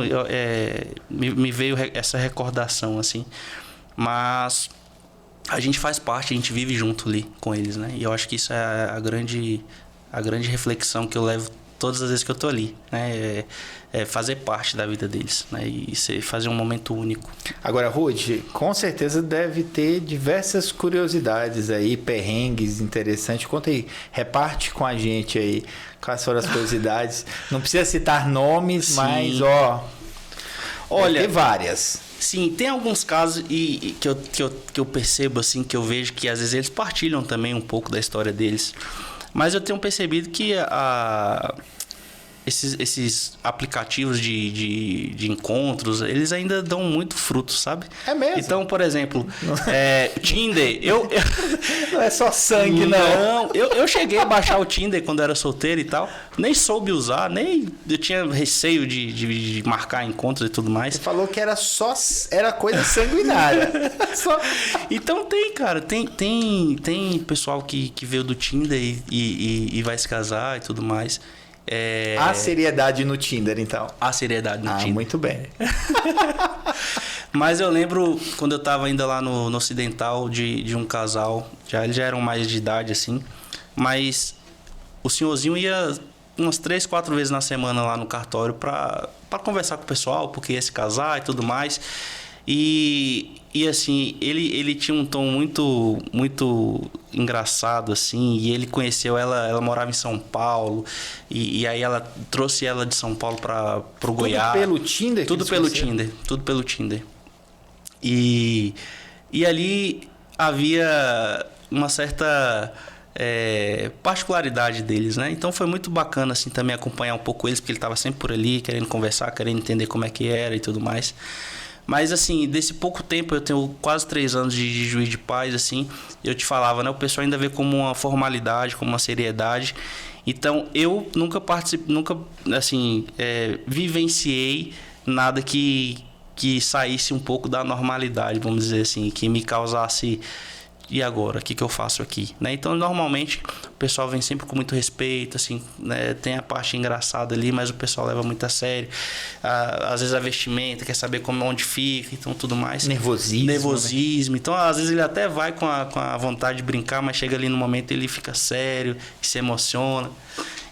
me veio essa recordação, assim. Mas a gente faz parte, a gente vive junto ali com eles, né? E eu acho que isso é a grande reflexão que eu levo todas as vezes que eu tô ali, né? Fazer parte da vida deles, né? E fazer um momento único. Agora, Ruth, com certeza deve ter diversas curiosidades aí, perrengues interessantes. Conta aí, reparte com a gente aí quais foram as curiosidades. Não precisa citar nomes, sim, mas olha, tem várias. Sim, tem alguns casos que eu percebo, assim, que eu vejo que às vezes eles partilham também um pouco da história deles. Mas eu tenho percebido que esses aplicativos de encontros, eles ainda dão muito fruto, sabe? É mesmo? Então, por exemplo, Tinder, Não é só sangue, não. Eu cheguei a baixar o Tinder quando era solteiro e tal. Nem soube usar, eu tinha receio de marcar encontros e tudo mais. Você falou que era coisa sanguinária. Então tem, cara, tem pessoal que veio do Tinder e vai se casar e tudo mais. A seriedade no Tinder, então. A seriedade no Tinder. Muito bem. Mas eu lembro quando eu tava ainda lá no Ocidental de um casal, eles já eram mais de idade, assim, mas o senhorzinho ia umas 3, 4 vezes na semana lá no cartório pra conversar com o pessoal, porque ia se casar e tudo mais. E assim, ele tinha um tom muito, muito engraçado, assim, e ele conheceu ela morava em São Paulo, e aí ela trouxe ela de São Paulo pro Goiás. Tudo pelo Tinder? Tudo pelo Tinder. E ali havia uma certa particularidade deles, né? Então foi muito bacana, assim, também acompanhar um pouco eles, porque ele estava sempre por ali, querendo conversar, querendo entender como é que era e tudo mais. Mas, assim, desse pouco tempo, eu tenho quase 3 anos de juiz de paz, assim, eu te falava, né? O pessoal ainda vê como uma formalidade, como uma seriedade. Então, eu nunca assim, vivenciei nada que saísse um pouco da normalidade, vamos dizer assim, que me causasse... E agora? O que eu faço aqui? Né? Então, normalmente, o pessoal vem sempre com muito respeito, assim, né? Tem a parte engraçada ali, mas o pessoal leva muito a sério. Às vezes a vestimenta, quer saber onde fica, então tudo mais. Nervosismo. Né? Então, às vezes ele até vai com a vontade de brincar, mas chega ali no momento ele fica sério, se emociona.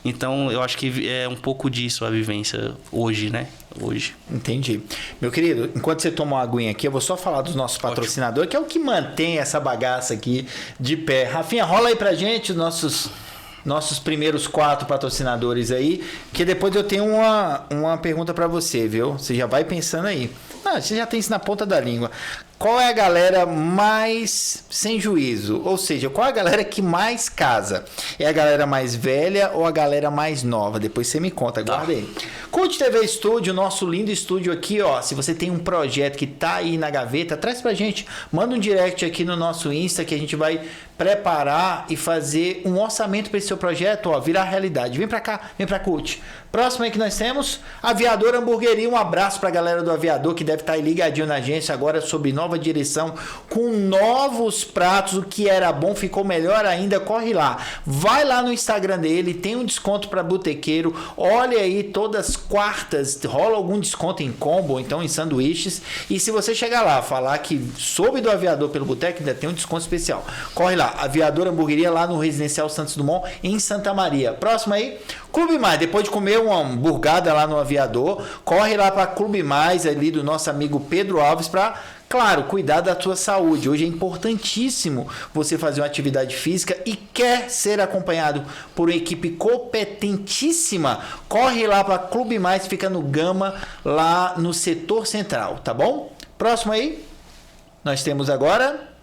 Então, eu acho que é um pouco disso a vivência hoje, né? Hoje. Entendi. Meu querido, enquanto você toma uma aguinha aqui, eu vou só falar dos nossos patrocinadores, que é o que mantém essa bagaça aqui de pé. Rafinha, rola aí pra gente os nossos primeiros 4 patrocinadores aí, que depois eu tenho uma pergunta pra você, viu? Você já vai pensando aí. Você já tem isso na ponta da língua. Qual é a galera mais sem juízo? Ou seja, qual é a galera que mais casa? É a galera mais velha ou a galera mais nova? Depois você me conta, guarda aí. Cult TV Studio, nosso lindo estúdio aqui, ó. Se você tem um projeto que tá aí na gaveta, traz pra gente. Manda um direct aqui no nosso Insta que a gente vai preparar e fazer um orçamento para esse seu projeto, ó, virar realidade. Vem pra cá, vem pra Cult. Próximo aí que nós temos, Aviador Hamburgueria. Um abraço pra galera do Aviador que deve estar aí ligadinho na agência agora sobre nova direção, com novos pratos. O que era bom ficou melhor ainda. Corre lá, vai lá no Instagram dele, tem um desconto para botequeiro. Olha aí, todas quartas rola algum desconto em combo, ou então em sanduíches. E se você chegar lá falar que soube do Aviador pelo Boteco, ainda tem um desconto especial. Corre lá, Aviador Hamburgueria, lá no Residencial Santos Dumont, em Santa Maria. Próximo aí, Clube Mais. Depois de comer uma hamburgada lá no Aviador, corre lá para Clube Mais, ali do nosso amigo Pedro Alves, para, claro, cuidar da tua saúde. Hoje é importantíssimo você fazer uma atividade física e quer ser acompanhado por uma equipe competentíssima. Corre lá para Clube Mais, fica no Gama, lá no setor central, tá bom? Próximo aí, nós temos agora...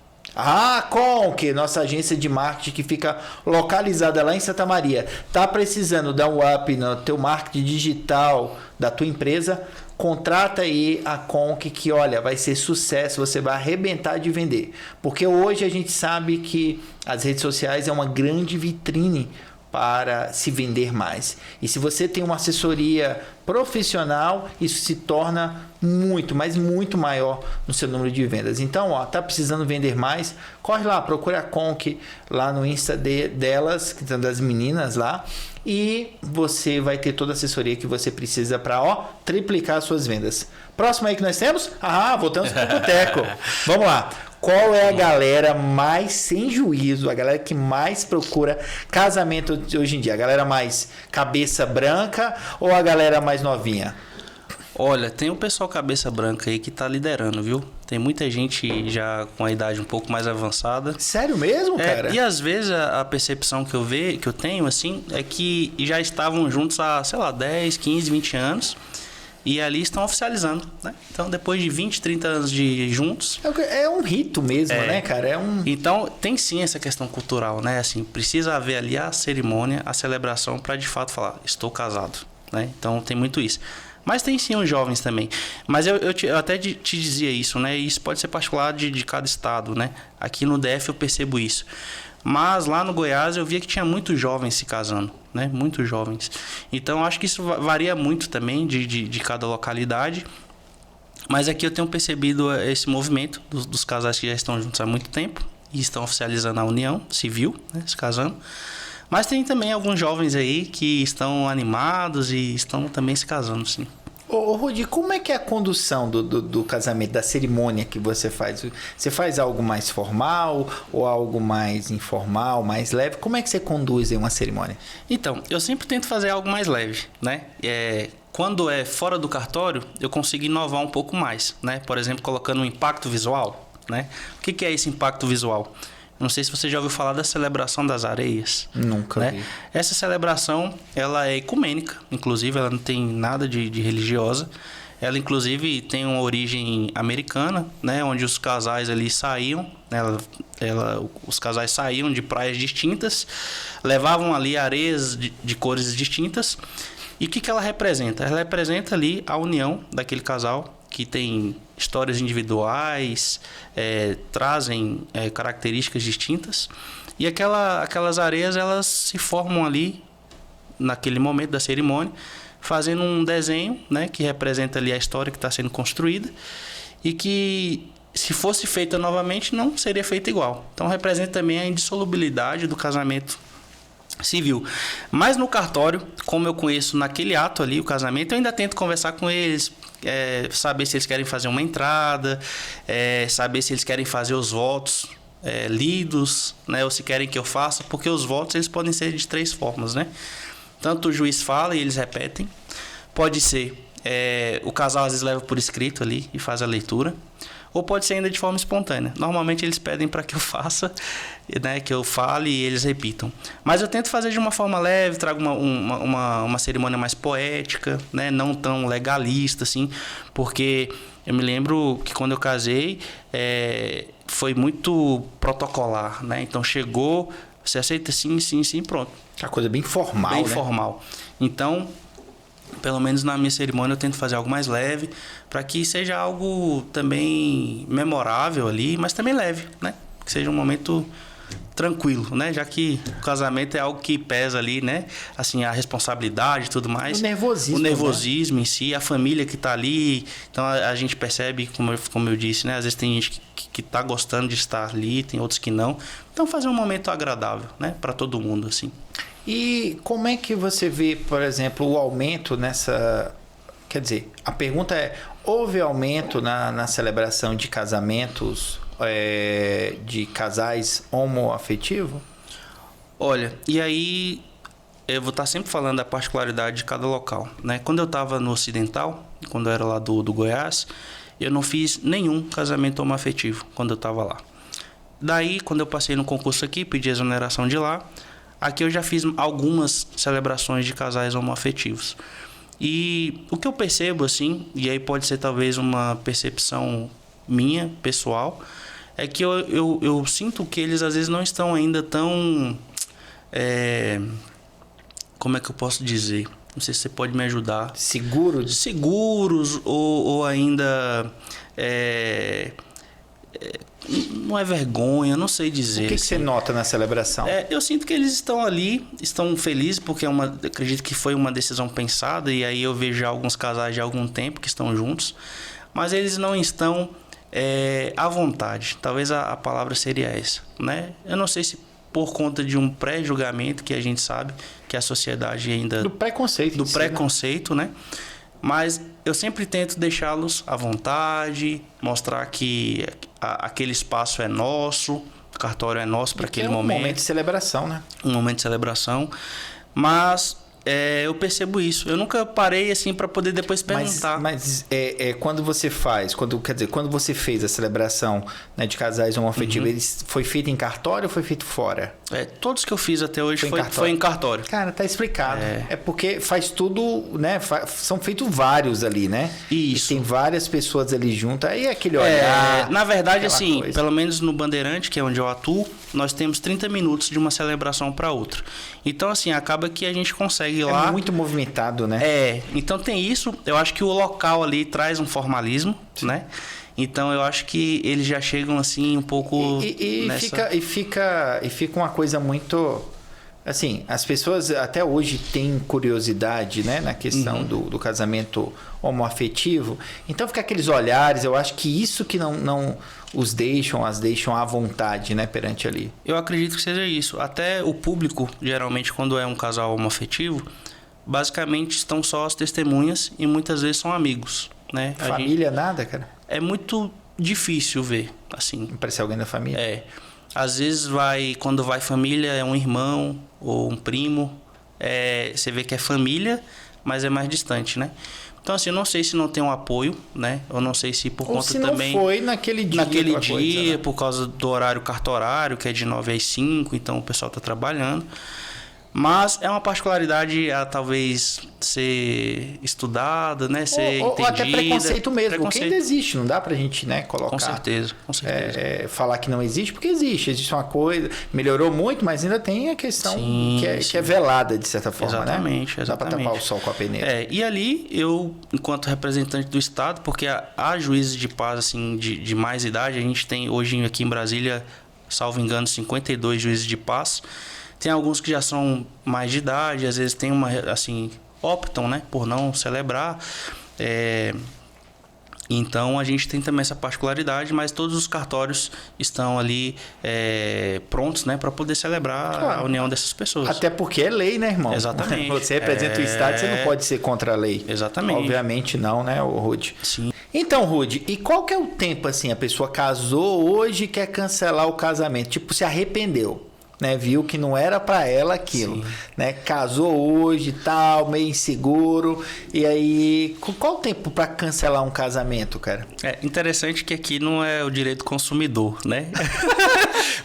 Conk, nossa agência de marketing que fica localizada lá em Santa Maria. Tá precisando dar um up no teu marketing digital da tua empresa? Contrata aí a Conk, que olha, vai ser sucesso, você vai arrebentar de vender. Porque hoje a gente sabe que as redes sociais é uma grande vitrine para se vender mais. E se você tem uma assessoria profissional, isso se torna muito, mas muito maior no seu número de vendas. Então, ó, tá precisando vender mais? Corre lá, procura a Conk lá no Insta delas, que são das meninas lá, e você vai ter toda a assessoria que você precisa para, ó, triplicar as suas vendas. Próximo aí que nós temos? Voltamos pro boteco. Vamos lá. Qual é a galera mais sem juízo, a galera que mais procura casamento hoje em dia? A galera mais cabeça branca ou a galera mais novinha? Olha, tem o pessoal cabeça branca aí que tá liderando, viu? Tem muita gente já com a idade um pouco mais avançada. Sério mesmo, cara? E às vezes a percepção que eu tenho, assim, é que já estavam juntos há, sei lá, 10, 15, 20 anos. E ali estão oficializando, né? Então, depois de 20, 30 anos de juntos... É um rito mesmo, né, cara? Então, tem sim essa questão cultural, né? Assim, precisa haver ali a cerimônia, a celebração para de fato falar, estou casado. né? Então tem muito isso. Mas tem sim os jovens também. Mas eu até te dizia isso, né? Isso pode ser particular de cada estado, né? Aqui no DF eu percebo isso. Mas lá no Goiás eu via que tinha muitos jovens se casando, né? Muitos jovens. Então acho que isso varia muito também de cada localidade. Mas aqui eu tenho percebido esse movimento dos casais que já estão juntos há muito tempo e estão oficializando a união civil, né? Se casando. Mas tem também alguns jovens aí que estão animados e estão também se casando, sim. Ô, Rudi, como é que é a condução do casamento, da cerimônia que você faz? Você faz algo mais formal ou algo mais informal, mais leve? Como é que você conduz em uma cerimônia? Então, eu sempre tento fazer algo mais leve, né? Quando é fora do cartório, eu consigo inovar um pouco mais, né? Por exemplo, colocando um impacto visual, né? O que é esse impacto visual? Não sei se você já ouviu falar da celebração das areias. Nunca vi. Essa celebração, ela é ecumênica, inclusive, ela não tem nada de religiosa. Ela, inclusive, tem uma origem americana, né? Onde os casais ali saíam, os casais saíam de praias distintas, levavam ali areias de cores distintas. E o que ela representa? Ela representa ali a união daquele casal que tem histórias individuais, trazem características distintas. E aquelas areias, elas se formam ali, naquele momento da cerimônia, fazendo um desenho, né, que representa ali a história que está sendo construída e que, se fosse feita novamente, não seria feita igual. Então, representa também a indissolubilidade do casamento civil. Mas no cartório, como eu conheço naquele ato ali o casamento, eu ainda tento conversar com eles, saber se eles querem fazer uma entrada, saber se eles querem fazer os votos lidos, né, ou se querem que eu faça, porque os votos eles podem ser de 3 formas, né? Tanto o juiz fala e eles repetem, pode ser o casal às vezes leva por escrito ali e faz a leitura, ou pode ser ainda de forma espontânea. Normalmente eles pedem para que eu faça, né, que eu fale e eles repitam. Mas eu tento fazer de uma forma leve, trago uma cerimônia mais poética, né, não tão legalista, assim, porque eu me lembro que quando eu casei, foi muito protocolar, né? Então chegou, você aceita sim, sim, sim, pronto. Uma coisa bem formal, bem né? formal. Então, pelo menos na minha cerimônia eu tento fazer algo mais leve, para que seja algo também memorável ali, mas também leve, né? Que seja um momento tranquilo, né? Já que o casamento é algo que pesa ali, né? Assim, a responsabilidade e tudo mais. O nervosismo, né? Em si, a família que tá ali. Então a gente percebe, como eu disse, né? Às vezes tem gente que tá gostando de estar ali, tem outros que não. Então fazer um momento agradável, né? Para todo mundo, assim. E como é que você vê, por exemplo, o aumento nessa... Quer dizer, a pergunta é, houve aumento na celebração de casamentos de casais homoafetivos? Olha, e aí eu vou estar sempre falando da particularidade de cada local, né? Quando eu estava no Ocidental, quando eu era lá do Goiás, eu não fiz nenhum casamento homoafetivo quando eu estava lá. Daí, quando eu passei no concurso aqui, pedi exoneração de lá. Aqui eu já fiz algumas celebrações de casais homoafetivos. E o que eu percebo, assim, e aí pode ser talvez uma percepção minha, pessoal, é que eu sinto que eles às vezes não estão ainda tão... como é que eu posso dizer? Não sei se você pode me ajudar. Seguros ou ainda... não é vergonha, não sei dizer. O que você nota na celebração? Eu sinto que eles estão ali, estão felizes, porque acredito que foi uma decisão pensada, e aí eu vejo já alguns casais de algum tempo que estão juntos, mas eles não estão à vontade. Talvez a palavra seria essa, né? Eu não sei se por conta de um pré-julgamento, que a gente sabe que a sociedade ainda... Do preconceito. Do preconceito, né? Mas eu sempre tento deixá-los à vontade, mostrar que aquele espaço é nosso, o cartório é nosso para aquele momento. Um momento de celebração, né? Um momento de celebração. Mas eu percebo isso. Eu nunca parei assim para poder depois perguntar. Mas quando você faz, quando você fez a celebração, né, de casais homoafetivos, foi feito em cartório ou foi feito fora? Todos que eu fiz até hoje foi em cartório. Cara, tá explicado. É porque faz tudo, né? São feitos vários ali, né? Isso. E tem várias pessoas ali juntas. Aí aquele olhar... Na verdade, assim, pelo menos no Bandeirante, que é onde eu atuo, nós temos 30 minutos de uma celebração para outra. Então, assim, acaba que a gente consegue ir lá... É muito movimentado, né? Então tem isso. Eu acho que o local ali traz um formalismo, né? Então eu acho que eles já chegam assim um pouco nessa... fica uma coisa muito... Assim, as pessoas até hoje têm curiosidade, né, na questão do casamento homoafetivo. Então fica aqueles olhares, eu acho que isso que não as deixam à vontade, né, perante ali. Eu acredito que seja isso. Até o público, geralmente, quando é um casal homoafetivo, basicamente estão só as testemunhas e muitas vezes são amigos, né? Família, nada, cara? É muito difícil ver, assim. Parecer alguém da família? Às vezes quando vai família, é um irmão ou um primo. Você vê que é família, mas é mais distante, né? Então, assim, eu não sei se não tem um apoio, né? Eu não sei se por ou conta se também... não foi naquele dia. Naquele dia, né? Por causa do horário cartorário, que é de 9 às 5, então o pessoal está trabalhando. Mas é uma particularidade a talvez ser estudada, né? Ser entendida. Ou até preconceito mesmo, porque ainda existe, não dá pra gente, né, colocar... Com certeza. Falar que não existe, porque existe uma coisa, melhorou muito, mas ainda tem a questão que é velada, de certa forma, exatamente, né? Exatamente. Dá pra tapar o sol com a peneira. E ali, eu, enquanto representante do Estado, porque há juízes de paz, assim, de mais idade, a gente tem hoje aqui em Brasília, salvo engano, 52 juízes de paz. Tem alguns que já são mais de idade, às vezes tem optam, né, por não celebrar. Então a gente tem também essa particularidade, mas todos os cartórios estão ali prontos, né, para poder celebrar a união dessas pessoas. Até porque é lei, né, irmão? Exatamente. Você representa o Estado, você não pode ser contra a lei. Exatamente. Obviamente não, né, Rude? Sim. Então, Rude, e qual que é o tempo, assim, a pessoa casou hoje e quer cancelar o casamento? Tipo, se arrependeu. Né, viu que não era para ela aquilo, né? Casou hoje e tal, meio inseguro. E aí, qual o tempo para cancelar um casamento, cara? É interessante que aqui não é o direito do consumidor, né?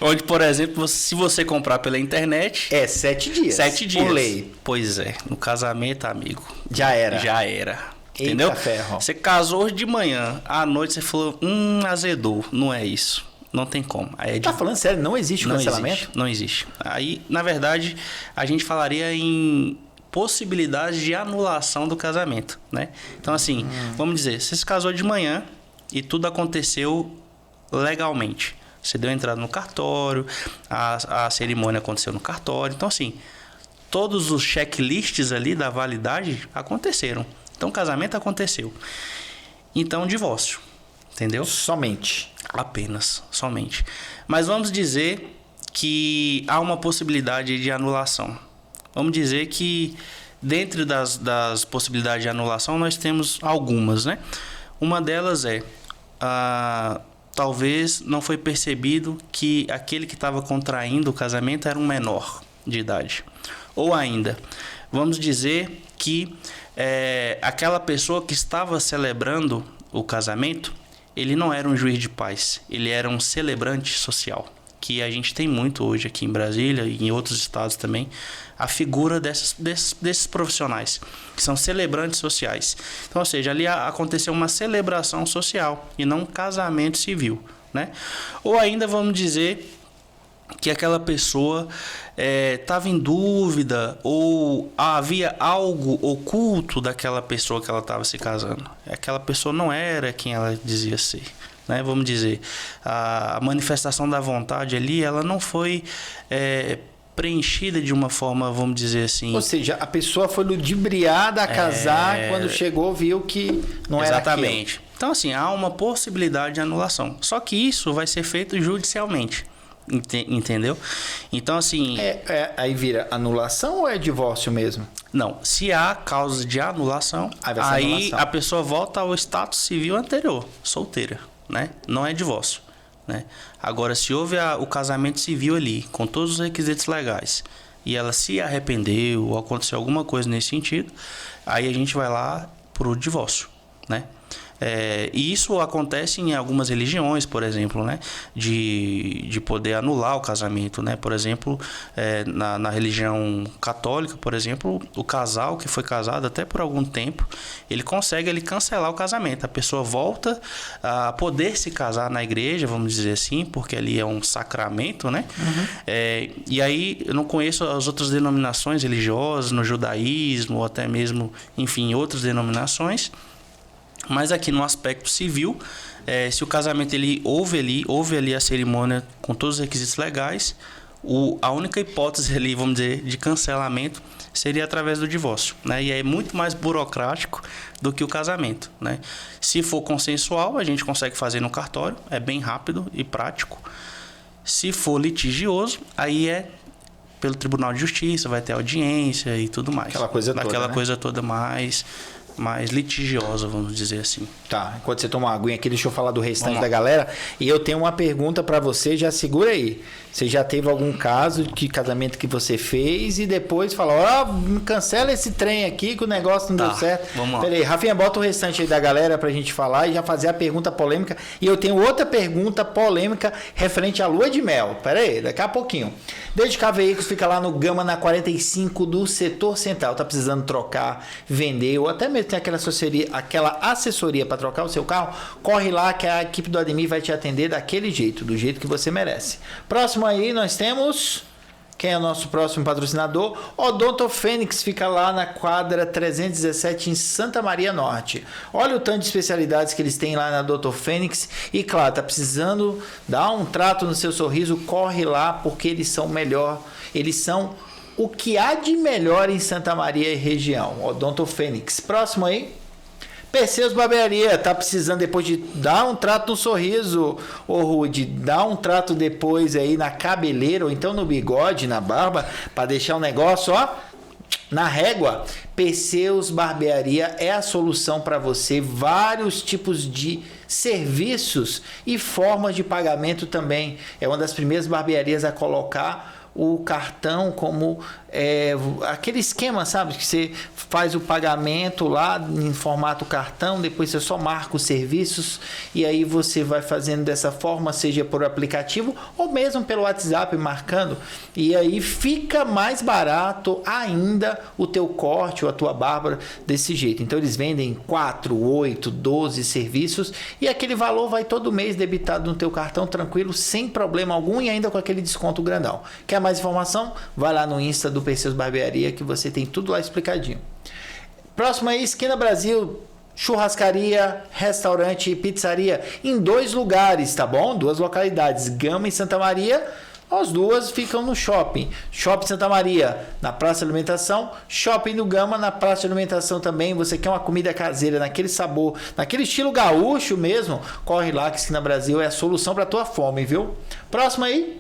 Onde, por exemplo, se você comprar pela internet... 7 dias. 7 dias. Por lei. Pois é. No casamento, amigo. Já era. Entendeu? Eita ferro. Você casou hoje de manhã, à noite você falou, azedou. Não é isso. Não tem como. Tá falando sério? Não existe o cancelamento? Não existe. Aí, na verdade, a gente falaria em possibilidade de anulação do casamento, né? Então, assim, vamos dizer, você se casou de manhã e tudo aconteceu legalmente. Você deu entrada no cartório, a cerimônia aconteceu no cartório. Então, assim, todos os checklists ali da validade aconteceram. Então, o casamento aconteceu. Então, divórcio. Entendeu? Somente. Somente. Mas vamos dizer que há uma possibilidade de anulação. Vamos dizer que dentro das possibilidades de anulação nós temos algumas, né? Uma delas talvez não foi percebido que aquele que estava contraindo o casamento era um menor de idade. Ou ainda, vamos dizer que aquela pessoa que estava celebrando o casamento, ele não era um juiz de paz, ele era um celebrante social, que a gente tem muito hoje aqui em Brasília e em outros estados também, a figura desses profissionais, que são celebrantes sociais. Então, ou seja, ali aconteceu uma celebração social e não um casamento civil, né? Ou ainda vamos dizer que aquela pessoa estava em dúvida ou havia algo oculto daquela pessoa que ela estava se casando. Aquela pessoa não era quem ela dizia ser, né? Vamos dizer, a manifestação da vontade ali, ela não foi preenchida de uma forma, vamos dizer assim... Ou seja, a pessoa foi ludibriada a casar, quando chegou viu que não era aquilo. Exatamente. Então, assim, há uma possibilidade de anulação. Só que isso vai ser feito judicialmente. Entendeu? Então, assim... Aí vira anulação ou é divórcio mesmo? Não. Se há causa de anulação, aí a pessoa volta ao status civil anterior, solteira, né? Não é divórcio, né? Agora, se houve o casamento civil ali, com todos os requisitos legais, e ela se arrependeu ou aconteceu alguma coisa nesse sentido, aí a gente vai lá pro divórcio, né? E isso acontece em algumas religiões, por exemplo, né? De poder anular o casamento, né? Por exemplo, na religião católica, por exemplo, o casal que foi casado até por algum tempo, ele consegue cancelar o casamento. A pessoa volta a poder se casar na igreja, vamos dizer assim, porque ali é um sacramento, né? E aí eu não conheço as outras denominações religiosas, no judaísmo, ou até mesmo, enfim, outras denominações. Mas aqui no aspecto civil, se o casamento houve ali a cerimônia com todos os requisitos legais, a única hipótese ali, vamos dizer, de cancelamento seria através do divórcio, né? E é muito mais burocrático do que o casamento, né? Se for consensual, a gente consegue fazer no cartório, é bem rápido e prático. Se for litigioso, aí é pelo Tribunal de Justiça, vai ter audiência e tudo mais. Aquela coisa toda, Aquela né? coisa toda mais litigiosa, vamos dizer assim. Tá, enquanto você toma uma aguinha aqui, deixa eu falar do restante da galera. E eu tenho uma pergunta pra você, já segura aí. Você já teve algum caso de casamento que você fez e depois falou, cancela esse trem aqui que o negócio não deu certo. Vamos lá. Peraí, Rafinha, bota o restante aí da galera pra gente falar e já fazer a pergunta polêmica. E eu tenho outra pergunta polêmica referente à lua de mel. Peraí, daqui a pouquinho. Dedicar Veículos fica lá no Gama, na 45 do setor central. Tá precisando trocar, vender ou até mesmo tem aquela assessoria para trocar o seu carro? Corre lá que a equipe do Ademir vai te atender daquele jeito, do jeito que você merece. Próximo aí nós temos... Quem é o nosso próximo patrocinador? Odonto Fênix, fica lá na quadra 317 em Santa Maria Norte. Olha o tanto de especialidades que eles têm lá na Odonto Fênix. E claro, tá precisando dar um trato no seu sorriso, corre lá porque eles são melhor. Eles são o que há de melhor em Santa Maria e região. Odonto Fênix. Próximo aí. Perseus Barbearia, tá precisando depois de dar um trato no sorriso, ô Rude, dar um trato depois aí na cabeleira, ou então no bigode, na barba, para deixar o negócio, ó, na régua. Perseus Barbearia é a solução para você, vários tipos de serviços e formas de pagamento também. É uma das primeiras barbearias a colocar o cartão como aquele esquema, sabe? Que você faz o pagamento lá em formato cartão, depois você só marca os serviços e aí você vai fazendo dessa forma, seja por aplicativo ou mesmo pelo WhatsApp marcando, e aí fica mais barato ainda o teu corte ou a tua barba desse jeito. Então eles vendem 4, 8, 12 serviços e aquele valor vai todo mês debitado no teu cartão tranquilo, sem problema algum e ainda com aquele desconto grandão. Quer mais informação? Vai lá no Insta do Perseus Barbearia que você tem tudo lá explicadinho. Próximo aí, Esquina Brasil, churrascaria, restaurante e pizzaria em 2 lugares, tá bom? 2 localidades, Gama e Santa Maria. As duas ficam no shopping. Shopping Santa Maria, na Praça de Alimentação. Shopping do Gama, na Praça de Alimentação também. Você quer uma comida caseira, naquele sabor, naquele estilo gaúcho mesmo? Corre lá que Esquina Brasil é a solução para tua fome, viu? Próximo aí.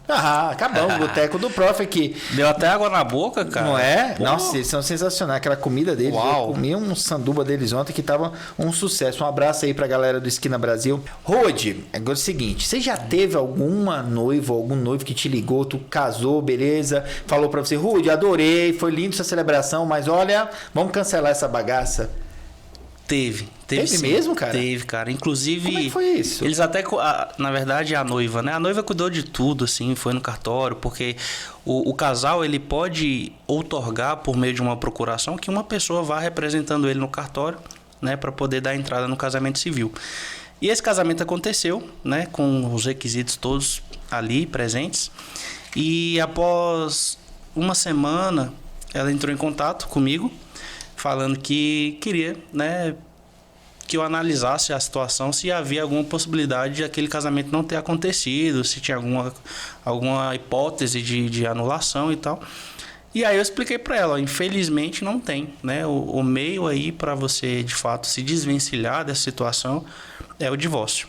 Acabamos o boteco do prof aqui. Deu até água na boca, cara. Não é? Pô. Nossa, eles são sensacionais. Aquela comida deles. Uau. Eu comi um sanduba deles ontem que tava um sucesso. Um abraço aí pra galera do Esquina Brasil. Rode, agora é o seguinte. Você já teve alguma noiva, algum noivo que te ligou, tu casou, beleza? Falou pra você, Rode, adorei, foi lindo sua celebração, mas olha, vamos cancelar essa bagaça. Teve sim. Mesmo, cara? Teve, cara. Inclusive... Como é que foi isso? Eles até... Na verdade, a noiva, né? A noiva cuidou de tudo, assim. Foi no cartório, porque o casal, ele pode outorgar por meio de uma procuração que uma pessoa vá representando ele no cartório, né? Para poder dar entrada no casamento civil. E esse casamento aconteceu, né? Com os requisitos todos ali presentes. E após uma semana, ela entrou em contato comigo, falando que queria, né, que eu analisasse a situação, se havia alguma possibilidade de aquele casamento não ter acontecido, se tinha alguma hipótese de anulação e tal. E aí eu expliquei para ela, infelizmente não tem, né? O meio aí para você, de fato, se desvencilhar dessa situação é o divórcio.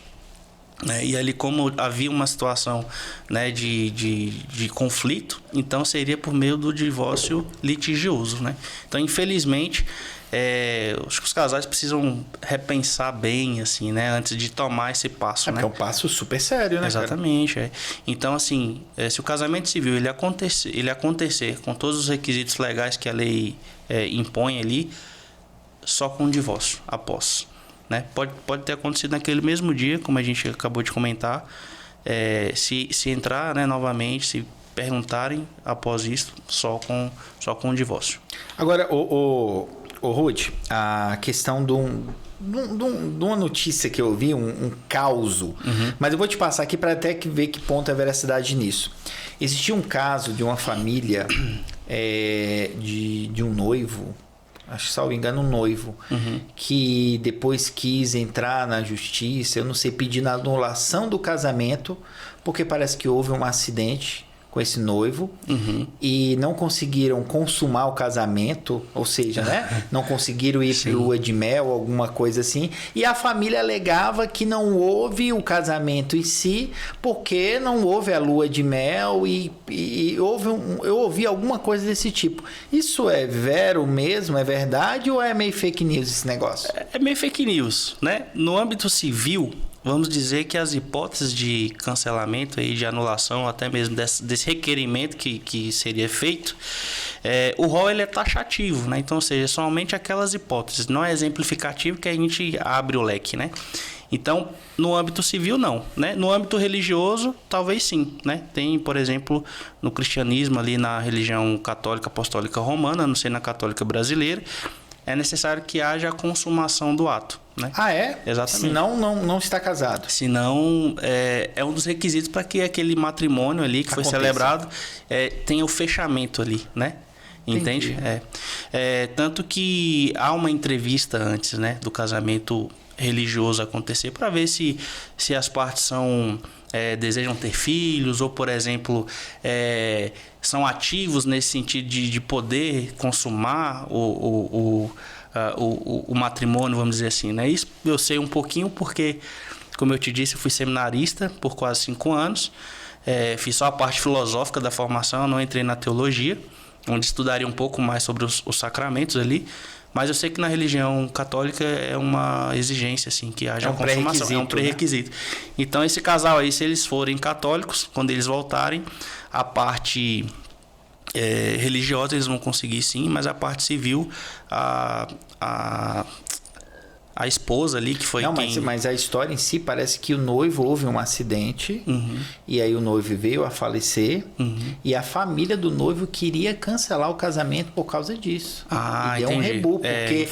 E ali, como havia uma situação, né, de conflito, então seria por meio do divórcio litigioso, né? Então, infelizmente, acho que os casais precisam repensar bem, assim, né, antes de tomar esse passo, né? É um passo super sério, né? Exatamente. Cara? Então, assim, se o casamento civil ele acontecer com todos os requisitos legais que a lei impõe ali, só com o divórcio após. né? Pode ter acontecido naquele mesmo dia, como a gente acabou de comentar. Se entrar, né, novamente, se perguntarem após isso, só com o divórcio. Agora, o Ruth, a questão de uma notícia que eu vi, um causo, mas eu vou te passar aqui para até ver que ponto é veracidade nisso. Existia um caso de uma família de um noivo, acho que, salvo engano, um noivo, que depois quis entrar na justiça, eu não sei, pedindo a anulação do casamento, porque parece que houve um acidente com esse noivo e não conseguiram consumar o casamento, ou seja, né? Não conseguiram ir para lua de mel, alguma coisa assim, e a família alegava que não houve o casamento em si, porque não houve a lua de mel e eu ouvi alguma coisa desse tipo. Isso é vero mesmo? É verdade ou é meio fake news esse negócio? É meio fake news, né? No âmbito civil, vamos dizer que as hipóteses de cancelamento e de anulação, até mesmo desse requerimento que seria feito, o rol ele é taxativo, né? Então, ou seja, somente aquelas hipóteses, não é exemplificativo que a gente abre o leque, né? Então, no âmbito civil, não, né? No âmbito religioso, talvez sim, né? Tem, por exemplo, no cristianismo, ali na religião católica apostólica romana, não sei na católica brasileira, é necessário que haja a consumação do ato, né? Ah, é? Exatamente. Senão não está casado. Senão, é um dos requisitos para que aquele matrimônio ali que foi celebrado tenha o fechamento ali, né? Entende? Tanto que há uma entrevista antes, né, do casamento religioso acontecer para ver se as partes desejam ter filhos ou, por exemplo, são ativos nesse sentido de poder consumar o matrimônio, vamos dizer assim, né? Isso eu sei um pouquinho porque, como eu te disse, eu fui seminarista por quase 5 anos, fiz só a parte filosófica da formação, não entrei na teologia, onde estudaria um pouco mais sobre os sacramentos ali. Mas eu sei que na religião católica é uma exigência, assim, que haja consumação. É um pré-requisito. Né? Então, esse casal aí, se eles forem católicos, quando eles voltarem, a parte religiosa eles vão conseguir sim, mas a parte civil, a esposa ali, que foi mas a história em si parece que o noivo houve um acidente e aí o noivo veio a falecer e a família do noivo queria cancelar o casamento por causa disso. E deu um rebu, porque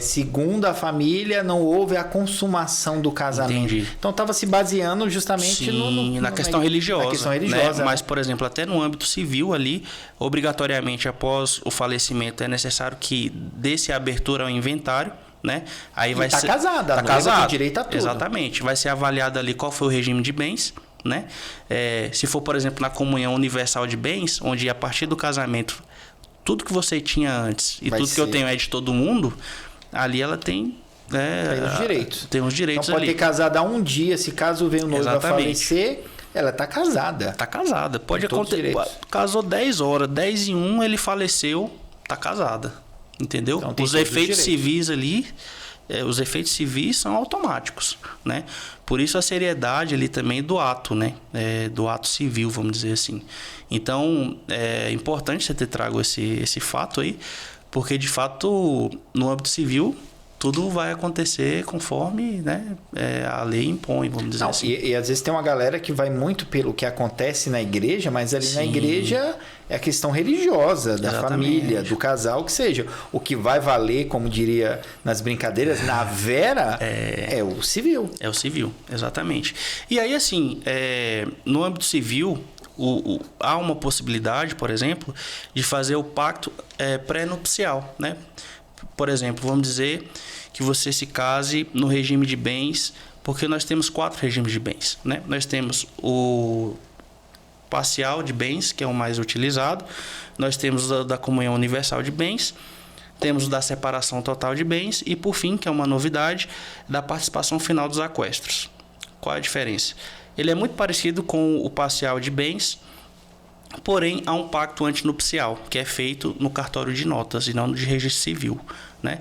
segundo a família não houve a consumação do casamento. Entendi. Então estava se baseando justamente na questão religiosa. Na questão religiosa. Né? Mas, por exemplo, até no âmbito civil ali, obrigatoriamente após o falecimento é necessário que dê-se abertura ao inventário, né? Aí vai ser casada, tá casado, com direito a tudo. Exatamente. Vai ser avaliado ali qual foi o regime de bens, né? Se for, por exemplo, na comunhão universal de bens, onde a partir do casamento tudo que você tinha antes e tudo que eu tenho é de todo mundo, ali ela tem os direitos. Tem os direitos. Então pode ali. ter casado há um dia, se caso venha o noivo a falecer, ela tá casada. Tá casada. Pode acontecer. Casou 10 horas, 10 e 1 ele faleceu, tá casada. Entendeu? Então, os efeitos civis ali, os efeitos civis são automáticos, né? Por isso a seriedade ali também do ato, né? Do ato civil, vamos dizer assim. Então, é importante você ter trago esse fato aí, porque de fato, no âmbito civil, tudo vai acontecer conforme, né, a lei impõe, vamos dizer assim. E às vezes tem uma galera que vai muito pelo que acontece na igreja, mas ali na igreja é a questão religiosa da família, do casal, que seja. O que vai valer, como diria nas brincadeiras, na vera, é o civil. É o civil, exatamente. E aí, assim, no âmbito civil, há uma possibilidade, por exemplo, de fazer o pacto pré-nupcial, né? Por exemplo, vamos dizer que você se case no regime de bens, porque nós temos 4 regimes de bens, né? Nós temos o parcial de bens, que é o mais utilizado. Nós temos da comunhão universal de bens. Temos da separação total de bens. E, por fim, que é uma novidade, da participação final dos aquestros. Qual é a diferença? Ele é muito parecido com o parcial de bens, porém, há um pacto antinupcial, que é feito no cartório de notas e não de registro civil, né?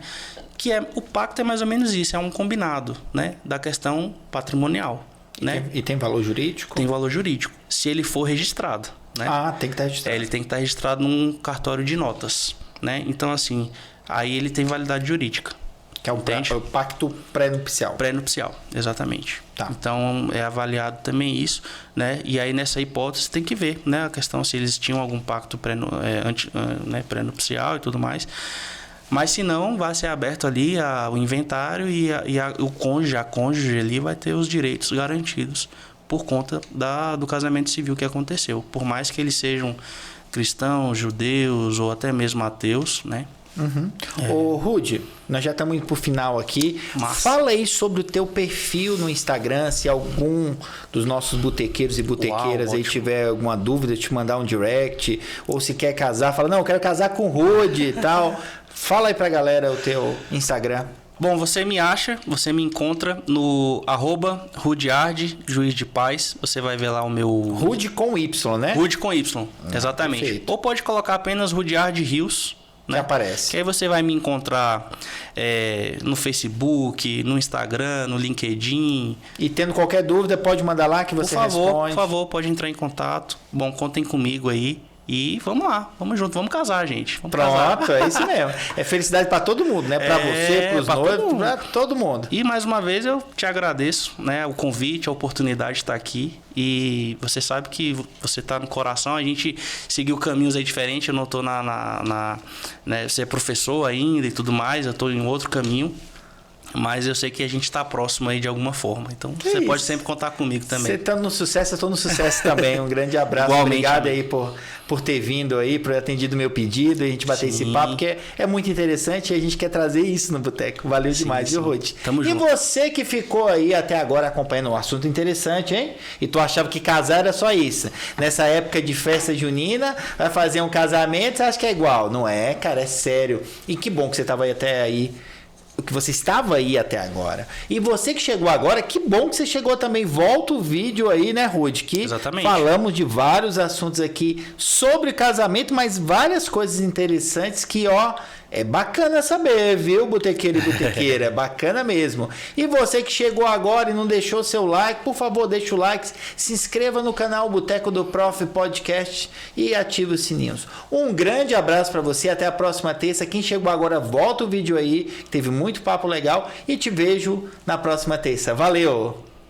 O pacto é mais ou menos isso, é um combinado, né, da questão patrimonial. Né? E tem valor jurídico? Tem valor jurídico, se ele for registrado. Né? Tem que estar registrado. Ele tem que estar registrado num cartório de notas. Né? Então, assim, aí ele tem validade jurídica. Que é o pacto pré-nupcial. Pré-nupcial, exatamente. Tá. Então, é avaliado também isso, né? E aí, nessa hipótese, tem que ver, né? A questão se eles tinham algum pacto pré-nupcial e tudo mais. Mas, se não, vai ser aberto ali o inventário e o cônjuge, a cônjuge ali vai ter os direitos garantidos por conta do casamento civil que aconteceu. Por mais que eles sejam cristãos, judeus ou até mesmo ateus, né? Uhum. Ô Rude, nós já estamos indo pro final aqui. Massa. Fala aí sobre o teu perfil no Instagram, se algum dos nossos botequeiros e botequeiras aí tiver alguma dúvida, te mandar um direct, ou se quer casar, fala, não, eu quero casar com o Rude e tal. Fala aí pra galera o teu Instagram. Bom, você me encontra no @rudeard, juiz de paz. Você vai ver lá o meu... Rude com Y, né? Rude com Y, exatamente. Perfeito. Ou pode colocar apenas Rudeard Rios, né? Que aparece. Que aí você vai me encontrar no Facebook, no Instagram, no LinkedIn. E tendo qualquer dúvida, pode mandar lá que você responde. Por favor, pode entrar em contato. Bom, contem comigo aí. E vamos lá, vamos junto, vamos casar, gente. Vamos Pronto, casar. É isso mesmo. É felicidade para todo mundo, né? Para você, para os noivos, para todo mundo. E mais uma vez eu te agradeço, né? O convite, a oportunidade de estar aqui. E você sabe que você está no coração. A gente seguiu caminhos aí diferentes. Eu não estou né? Você é professor ainda e tudo mais. Eu estou em outro caminho. Mas eu sei que a gente está próximo aí de alguma forma. Então, você pode sempre contar comigo também. Você está no sucesso, eu estou no sucesso também. Um grande abraço. Igualmente, obrigado aí por ter vindo aí, por ter atendido o meu pedido e a gente bater esse papo, porque é muito interessante e a gente quer trazer isso no Boteco. Valeu demais, viu, Ruth? Tamo junto. E você que ficou aí até agora acompanhando um assunto interessante, hein? E tu achava que casar era só isso. Nessa época de festa junina, vai fazer um casamento, você acha que é igual? Não é, cara, é sério. E que bom que você estava aí até aí. Que você estava aí até agora. E você que chegou agora, que bom que você chegou também. Volta o vídeo aí, né, Rude? Que exatamente. Falamos de vários assuntos aqui sobre casamento, mas várias coisas interessantes que, ó, é bacana saber, viu, botequeiro e botequeira? É bacana mesmo. E você que chegou agora e não deixou seu like, por favor, deixa o like, se inscreva no canal Boteco do Prof Podcast e ative os sininhos. Um grande abraço para você, até a próxima terça. Quem chegou agora, volta o vídeo aí, teve muito papo legal e te vejo na próxima terça. Valeu!